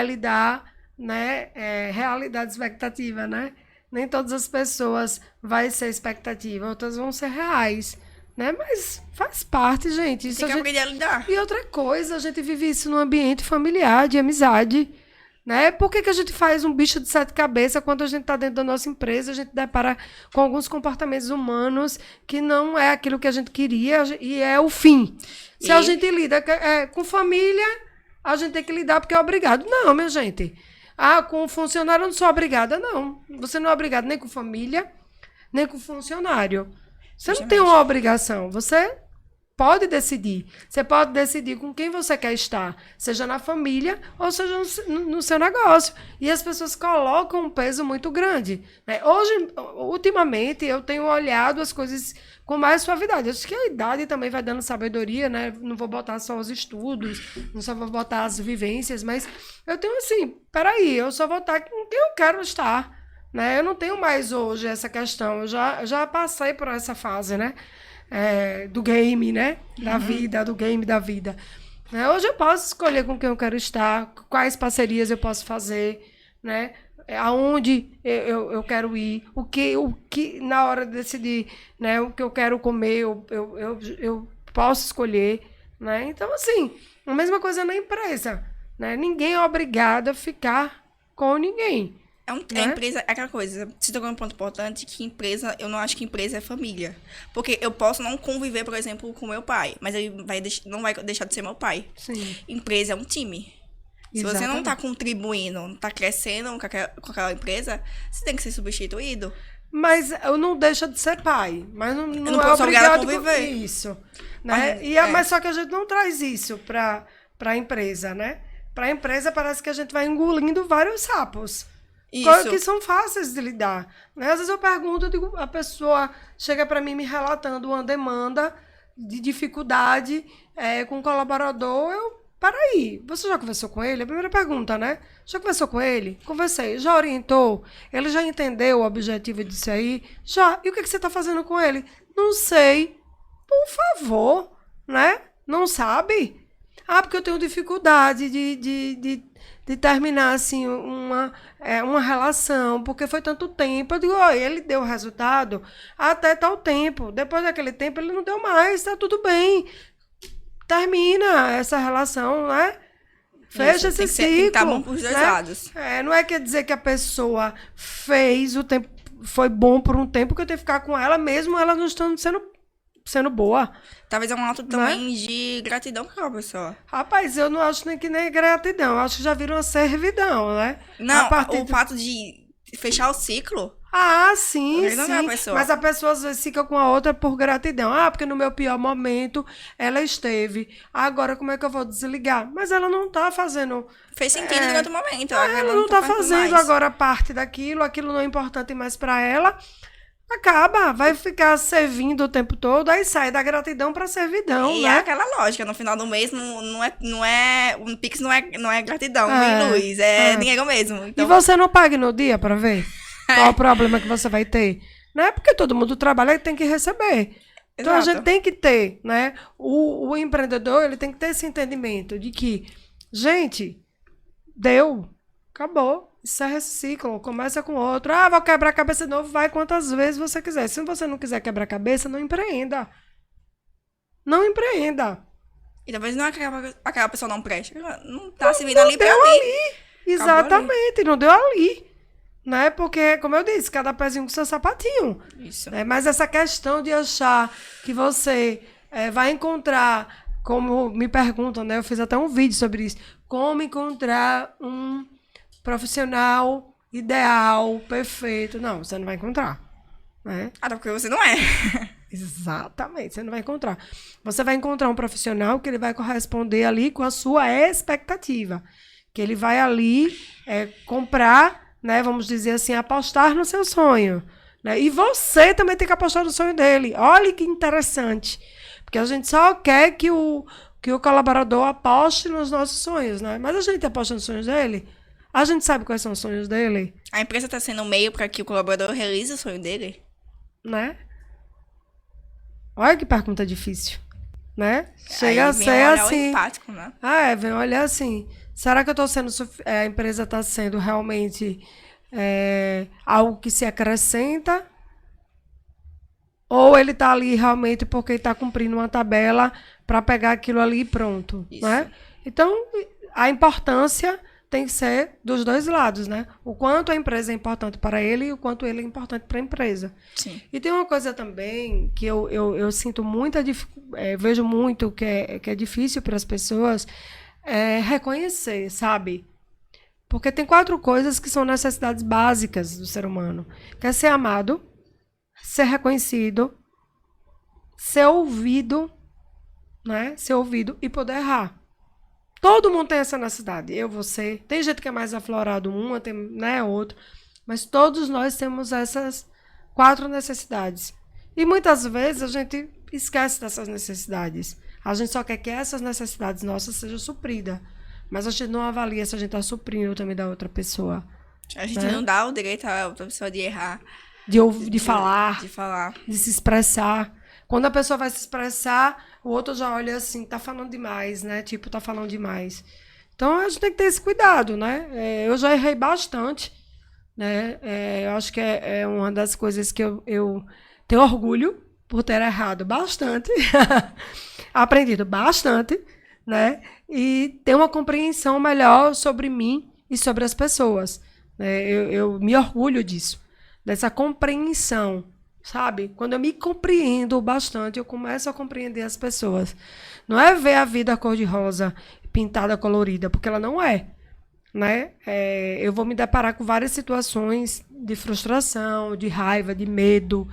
lidar, né? Realidade expectativa, né? Nem todas as pessoas vai ser expectativa, outras vão ser reais, né? Mas faz parte, gente. Isso Tem que aprender a lidar. E outra coisa, a gente vive isso num ambiente familiar, de amizade, né? Por que a gente faz um bicho de sete cabeças quando a gente está dentro da nossa empresa, a gente depara com alguns comportamentos humanos que não é aquilo que a gente queria e é o fim. Se a gente lida com família, a gente tem que lidar porque é obrigado. Não, minha gente. Com funcionário eu não sou obrigada, não. Você não é obrigado nem com família, nem com funcionário. Você não tem uma obrigação. Você pode decidir. Você pode decidir com quem você quer estar, seja na família ou seja no seu negócio. E as pessoas colocam um peso muito grande, né? Ultimamente, eu tenho olhado as coisas com mais suavidade. Acho que a idade também vai dando sabedoria, né? Não vou botar só os estudos, não só vou botar as vivências, mas eu tenho assim, peraí, eu só vou estar com quem eu quero estar, né? Eu não tenho mais hoje essa questão, eu já passei por essa fase, né? Do game, né? Da vida, do game da vida. Hoje eu posso escolher com quem eu quero estar, quais parcerias eu posso fazer, né? Aonde eu quero ir, o que na hora de decidir, né? O que eu quero comer, eu posso escolher, né? Então, assim, a mesma coisa na empresa, né? Ninguém é obrigado a ficar com ninguém. A empresa é aquela coisa. Você tocou um ponto importante que empresa, eu não acho que empresa é família. Porque eu posso não conviver, por exemplo, com meu pai, mas ele não vai deixar de ser meu pai. Sim. Empresa é um time. Se você não tá contribuindo, não tá crescendo com aquela empresa, você tem que ser substituído. Mas eu não deixa de ser pai. Mas não é obrigado a conviver. Isso. Né? Mas só que a gente não traz isso para a empresa, né? Para a empresa parece que a gente vai engolindo vários sapos. Coisas que são fáceis de lidar, né? Às vezes eu pergunto, a pessoa chega para mim me relatando uma demanda de dificuldade com um colaborador, peraí, você já conversou com ele? A primeira pergunta, né? Já conversou com ele? Conversei. Já orientou? Ele já entendeu o objetivo disso aí? Já. E o que você está fazendo com ele? Não sei. Por favor, né? Não sabe? Porque eu tenho dificuldade de terminar assim uma relação, porque foi tanto tempo. Eu digo, ele deu resultado até tal tempo. Depois daquele tempo, ele não deu mais, tá tudo bem. Termina essa relação, né? Fecha esse ciclo. Tem que estar bom pros dois lados. Não quer dizer que a pessoa fez o tempo, foi bom por um tempo, que eu tenho que ficar com ela, mesmo ela não estando sendo boa. Talvez é um ato também de gratidão com aquela pessoa. Rapaz, eu não acho nem que nem gratidão. Eu acho que já vira uma servidão, né? Não, o fato de fechar o ciclo. Sim, sim. Mas a pessoa às vezes fica com a outra por gratidão. Porque no meu pior momento ela esteve. Agora como é que eu vou desligar? Mas ela não tá fazendo... Fez sentido durante o momento. Ela não tá fazendo agora parte daquilo. Aquilo não é importante mais pra ela. Acaba, vai ficar servindo o tempo todo, aí sai da gratidão pra servidão, né? E é aquela lógica, no final do mês não é um Pix não é gratidão, nem luz, é dinheiro mesmo. Então... E você não paga no dia pra ver? Qual o problema que você vai ter? Não é porque todo mundo trabalha e tem que receber. Então, Exato. a gente tem que ter, né? O empreendedor, ele tem que ter esse entendimento de que, gente, deu, acabou, encerra esse ciclo, começa com outro. Ah, vou quebrar a cabeça de novo, vai quantas vezes você quiser. Se você não quiser quebrar a cabeça, não empreenda. Não empreenda. E talvez não aquela pessoa não preste. Não tá se vindo ali pra deu mim. Exatamente, não deu ali. Né? Porque, como eu disse, cada pezinho com seu sapatinho. Isso. Né? Mas essa questão de achar que você vai encontrar, como me perguntam, né? Eu fiz até um vídeo sobre isso. Como encontrar um profissional ideal, perfeito. Não, você não vai encontrar. Né? Até porque você não é. Exatamente, você não vai encontrar. Você vai encontrar um profissional que ele vai corresponder ali com a sua expectativa. Que ele vai ali comprar, né, vamos dizer assim, apostar no seu sonho. Né? E você também tem que apostar no sonho dele. Olha que interessante. Porque a gente só quer que o colaborador aposte nos nossos sonhos, né? Mas a gente aposta nos sonhos dele? A gente sabe quais são os sonhos dele? A empresa está sendo um meio para que o colaborador realize o sonho dele? Né? Olha que pergunta difícil. Né? Chega Aí a vem ser um olhar assim. empático, né? Vem olhar assim. Será que eu tô sendo a empresa está sendo realmente algo que se acrescenta? Ou ele está ali realmente porque está cumprindo uma tabela para pegar aquilo ali e pronto, né? Então, a importância tem que ser dos dois lados, né? O quanto a empresa é importante para ele e o quanto ele é importante para a empresa. Sim. E tem uma coisa também que eu sinto muita vejo muito que é difícil para as pessoas reconhecer, sabe? Porque tem 4 coisas que são necessidades básicas do ser humano. Que é ser amado, ser reconhecido, ser ouvido, né? Ser ouvido e poder errar. Todo mundo tem essa necessidade. Eu, você. Tem gente que é mais aflorado uma, tem, né, outro. Mas todos nós temos essas 4 necessidades. E muitas vezes a gente esquece dessas necessidades. A gente só quer que essas necessidades nossas sejam supridas. Mas a gente não avalia se a gente está suprindo também da outra pessoa. A gente não dá o direito à outra pessoa de errar. De falar. De falar. De se expressar. Quando a pessoa vai se expressar, o outro já olha assim, tá falando demais, né? Tipo, tá falando demais. Então, a gente tem que ter esse cuidado, né? Eu já errei bastante, né? Eu acho que é uma das coisas que eu tenho orgulho por ter errado bastante. Aprendido bastante, né? E ter uma compreensão melhor sobre mim e sobre as pessoas. Né? Eu me orgulho disso, dessa compreensão, sabe? Quando eu me compreendo bastante, eu começo a compreender as pessoas. Não é ver a vida cor-de-rosa, pintada, colorida, porque ela não é. Né? Eu vou me deparar com várias situações de frustração, de raiva, de medo,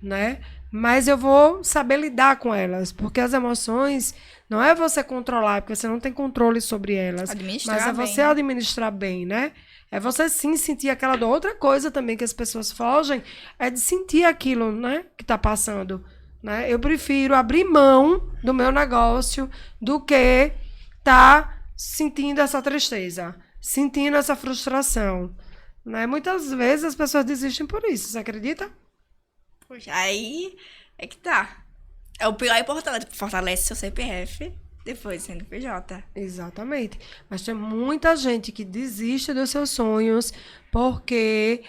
né? Mas eu vou saber lidar com elas, porque as emoções não é você controlar, porque você não tem controle sobre elas, Administrar mas é bem, você administrar bem, né? É você sim sentir aquela dor. Outra coisa também que as pessoas fogem é de sentir aquilo, né, que está passando, né? Eu prefiro abrir mão do meu negócio do que tá sentindo essa tristeza, sentindo essa frustração, né? Muitas vezes as pessoas desistem por isso, você acredita? Poxa, aí é que tá. É o pilar importante. Fortalece seu CPF, depois CNPJ. Exatamente. Mas tem muita gente que desiste dos seus sonhos porque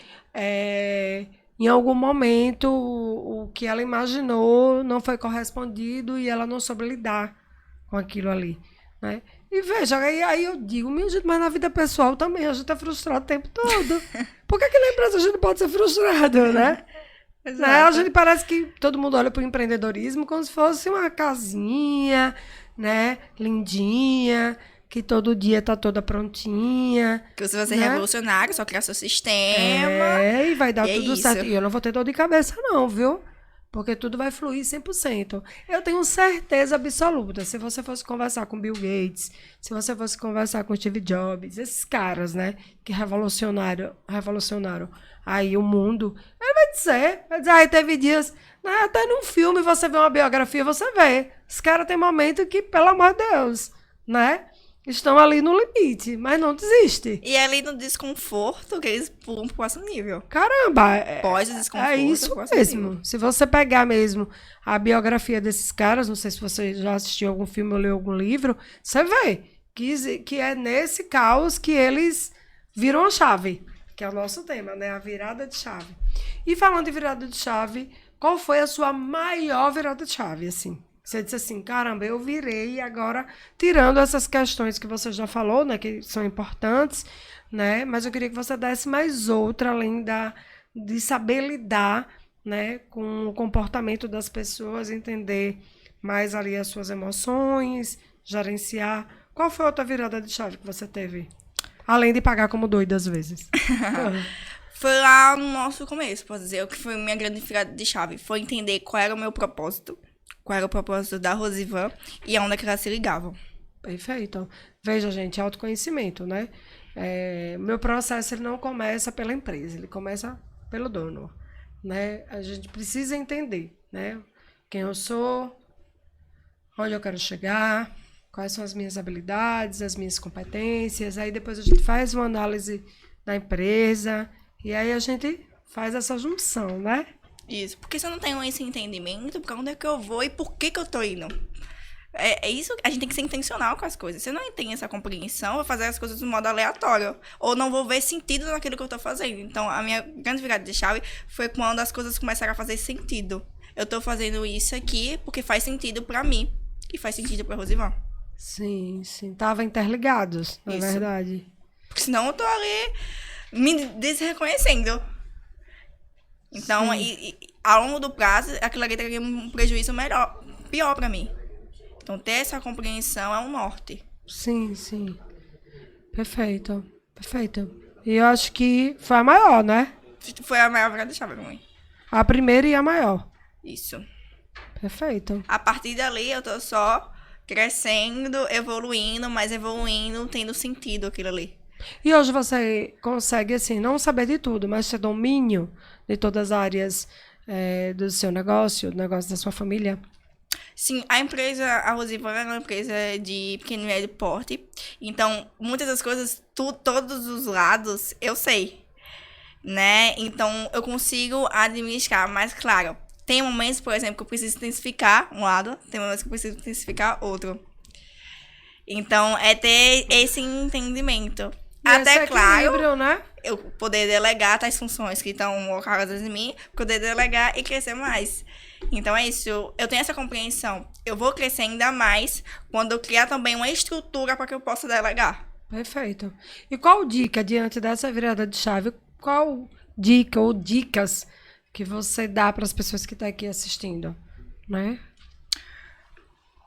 em algum momento o que ela imaginou não foi correspondido e ela não soube lidar com aquilo ali, né? E veja, aí eu digo, minha gente, mas na vida pessoal também a gente é frustrado o tempo todo. Por que na empresa a gente não pode ser frustrado, né? Exato. A gente parece que todo mundo olha para o empreendedorismo como se fosse uma casinha, né, lindinha, que todo dia tá toda prontinha. Que você vai ser né? revolucionário, só criar seu sistema. E vai dar E é tudo isso. certo. E eu não vou ter dor de cabeça não, viu? Porque tudo vai fluir 100%. Eu tenho certeza absoluta. Se você fosse conversar com Bill Gates, se você fosse conversar com Steve Jobs, esses caras, né, que revolucionaram aí o mundo, ele vai dizer, aí teve dias, né, até num filme você vê uma biografia, você vê. Os caras têm momento que, pelo amor de Deus, né? estão ali no limite, mas não desiste. E ali no desconforto que eles pulam pro próximo nível. Caramba, Pós o desconforto. é isso pro próximo mesmo. nível. Se você pegar mesmo a biografia desses caras, não sei se você já assistiu algum filme ou leu algum livro, você vê que é nesse caos que eles viram a chave, que é o nosso tema, né? A virada de chave. E falando de virada de chave, qual foi a sua maior virada de chave, assim? Você disse assim, caramba, eu virei e agora, tirando essas questões que você já falou, né, que são importantes, né, mas eu queria que você desse mais outra, além de saber lidar, né, com o comportamento das pessoas, entender mais ali as suas emoções, gerenciar. Qual foi a outra virada de chave que você teve? Além de pagar como doida às vezes. Foi lá no nosso começo, posso dizer, o que foi minha grande virada de chave. Foi entender qual era o meu propósito, qual era o propósito da Rosivan e aonde é que elas se ligavam. Perfeito. Veja, gente, autoconhecimento, né? Meu processo ele não começa pela empresa, ele começa pelo dono, né? A gente precisa entender, né? Quem eu sou, onde eu quero chegar, quais são as minhas habilidades, as minhas competências. Aí depois a gente faz uma análise da empresa e aí a gente faz essa junção, né? Isso, porque se eu não tenho esse entendimento, pra onde é que eu vou e por que que eu tô indo? É isso, a gente tem que ser intencional com as coisas. Se eu não tenho essa compreensão, eu vou fazer as coisas de modo aleatório. Ou não vou ver sentido naquilo que eu tô fazendo. Então, a minha grande virada de chave foi quando as coisas começaram a fazer sentido. Eu tô fazendo isso aqui porque faz sentido pra mim e faz sentido pra Rosivan. Sim, sim. Tava interligados, na Isso. verdade. Porque senão eu tô ali me desreconhecendo. Então, ao longo do prazo, aquilo ali teria um prejuízo pior pra mim. Então, ter essa compreensão é um norte. Sim, sim. Perfeito, perfeito. E eu acho que foi a maior, né? Foi a maior virada de chave pra mim. A primeira e a maior. Isso. Perfeito. A partir dali, eu tô só crescendo, evoluindo, mas evoluindo, tendo sentido aquilo ali. E hoje você consegue, assim, não saber de tudo, mas ter domínio de todas as áreas do seu negócio, do negócio da sua família? Sim, a empresa, a Rosivan é uma empresa de pequeno e médio porte. Então, muitas das coisas, todos os lados, eu sei, né? Então, eu consigo administrar, mas claro, tem momentos, por exemplo, que eu preciso intensificar um lado, tem momentos que eu preciso intensificar outro. Então, é ter esse entendimento. E Até, esse claro, equilíbrio, né? eu poder delegar tais funções que estão colocadas em mim, poder delegar e crescer mais. Então é isso, eu tenho essa compreensão. Eu vou crescer ainda mais quando eu criar também uma estrutura para que eu possa delegar. Perfeito. E qual dica, diante dessa virada de chave, qual dica ou dicas que você dá para as pessoas que estão aqui assistindo, né?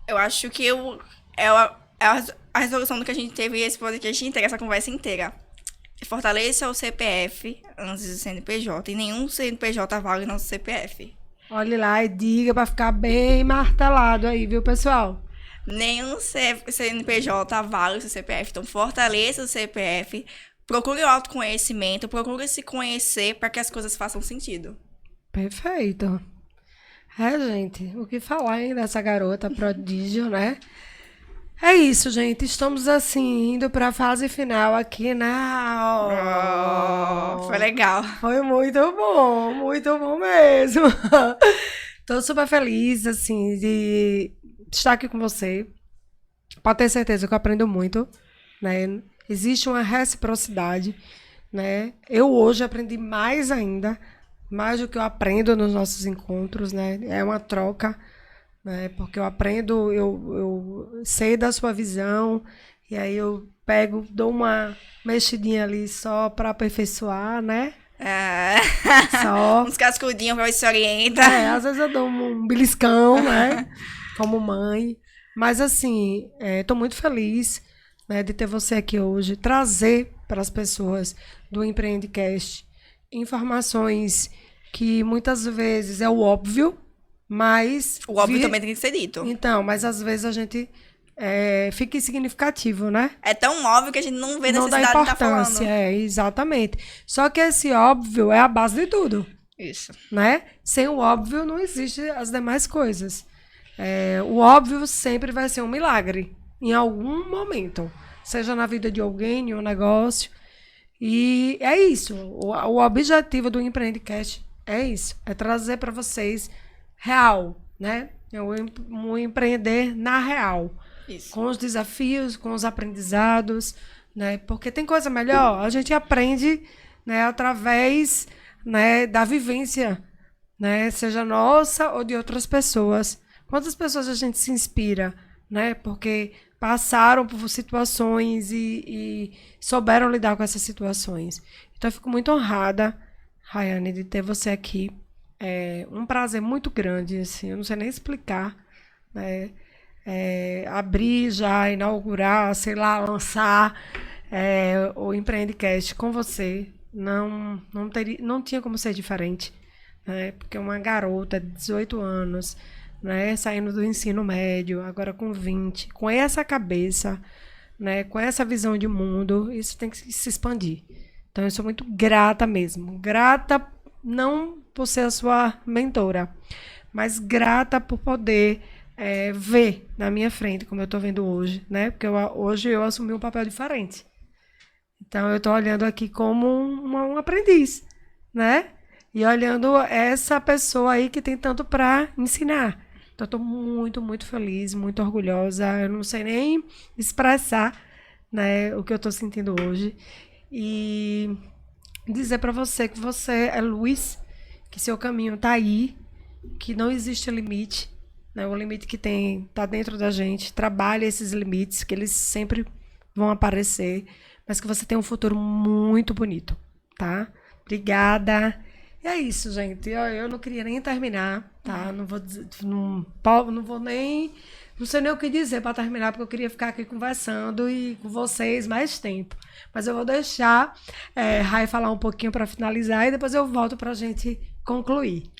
Eu acho que a resolução do que a gente teve esse podcast inteiro, essa conversa inteira. Fortaleça o CPF antes do CNPJ. E nenhum CNPJ vale nosso CPF. Olhe lá e diga para ficar bem martelado aí, viu, pessoal? Nenhum CNPJ vale o seu CPF. Então, fortaleça o CPF. Procure o autoconhecimento. Procure se conhecer para que as coisas façam sentido. Perfeito. Gente, o que falar, hein, dessa garota prodígio, né? É isso, gente. Estamos, assim, indo para a fase final aqui, né? Foi legal. Foi muito bom mesmo. Tô super feliz, assim, de estar aqui com você. Pode ter certeza que eu aprendo muito, né? Existe uma reciprocidade, né? Eu hoje aprendi mais ainda, mais do que eu aprendo nos nossos encontros, né? É uma troca, né? Porque eu aprendo, eu sei da sua visão, e aí eu pego, dou uma mexidinha ali só para aperfeiçoar, né? Só. Uns cascudinhos pra ver se se orienta. Às vezes eu dou um beliscão, né? Como mãe. Mas, assim, tô muito feliz, né, de ter você aqui hoje, trazer para as pessoas do Empreendecast informações que muitas vezes é o óbvio, mas... O óbvio também tem que ser dito. Então, mas às vezes a gente fica insignificativo, né? É tão óbvio que a gente não vê Não dá necessidade de estar importância, falando. Exatamente. Só que esse óbvio é a base de tudo, Isso. né? Sem o óbvio não existe as demais coisas. O óbvio sempre vai ser um milagre. em algum momento, seja na vida de alguém, em um negócio. E é isso. O objetivo do Empreendicast é isso. É trazer para vocês real, né? O empreender na real. Isso. Com os desafios, com os aprendizados, né? Porque tem coisa melhor. A gente aprende, né, através, né, da vivência, né? Seja nossa ou de outras pessoas. Quantas pessoas a gente se inspira, né? Porque passaram por situações e souberam lidar com essas situações. Então, eu fico muito honrada, Rayane, de ter você aqui. É um prazer muito grande, assim, eu não sei nem explicar, né? Abrir já, inaugurar, sei lá, lançar o Empreendicast com você. Não tinha como ser diferente, né? Porque uma garota de 18 anos, né, saindo do ensino médio, agora com 20, com essa cabeça, né, com essa visão de mundo, isso tem que se expandir. Então, eu sou muito grata mesmo. Grata não por ser a sua mentora, mas grata por poder ver na minha frente, como eu estou vendo hoje, né? Porque hoje eu assumi um papel diferente. Então, eu estou olhando aqui como um aprendiz, né? E olhando essa pessoa aí que tem tanto para ensinar. Então, estou muito, muito feliz, muito orgulhosa. Eu não sei nem expressar, né, o que eu estou sentindo hoje. E dizer para você que você é luz, que seu caminho está aí, que não existe limite, né? O limite que tem está dentro da gente. Trabalhe esses limites, que eles sempre vão aparecer, mas que você tem um futuro muito bonito, tá? Obrigada. E é isso, gente. Eu não queria nem terminar, tá? Não sei nem o que dizer para terminar, porque eu queria ficar aqui conversando e com vocês mais tempo. Mas eu vou deixar Rai falar um pouquinho para finalizar e depois eu volto para a gente concluir.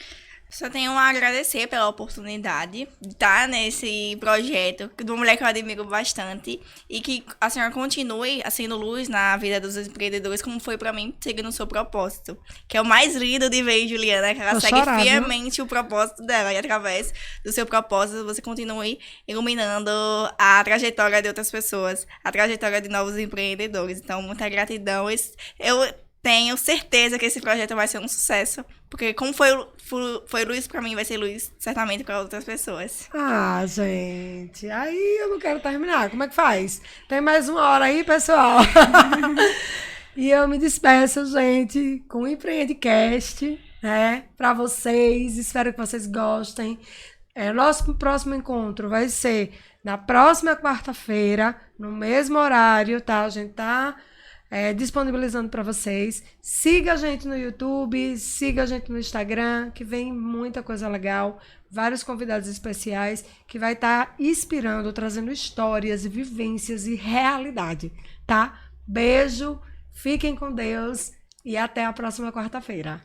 Só tenho a agradecer pela oportunidade de estar nesse projeto de uma mulher que eu admiro bastante e que a senhora continue sendo luz na vida dos empreendedores, como foi pra mim, seguindo o seu propósito. Que é o mais lindo de ver, Juliana, que ela segue fielmente o propósito dela e através do seu propósito você continue iluminando a trajetória de outras pessoas, a trajetória de novos empreendedores. Então, muita gratidão. Eu tenho certeza que esse projeto vai ser um sucesso, porque como foi luz pra mim, vai ser luz certamente para outras pessoas. Ah, gente, aí eu não quero terminar. Como é que faz? Tem mais uma hora aí, pessoal? E eu me despeço, gente, com o Empreendicast, né, para vocês. Espero que vocês gostem. Nosso próximo encontro vai ser na próxima quarta-feira, no mesmo horário, tá? A gente tá disponibilizando para vocês. Siga a gente no YouTube, siga a gente no Instagram, que vem muita coisa legal, vários convidados especiais que vai estar inspirando, trazendo histórias e vivências e realidade, tá? Beijo, fiquem com Deus e até a próxima quarta-feira.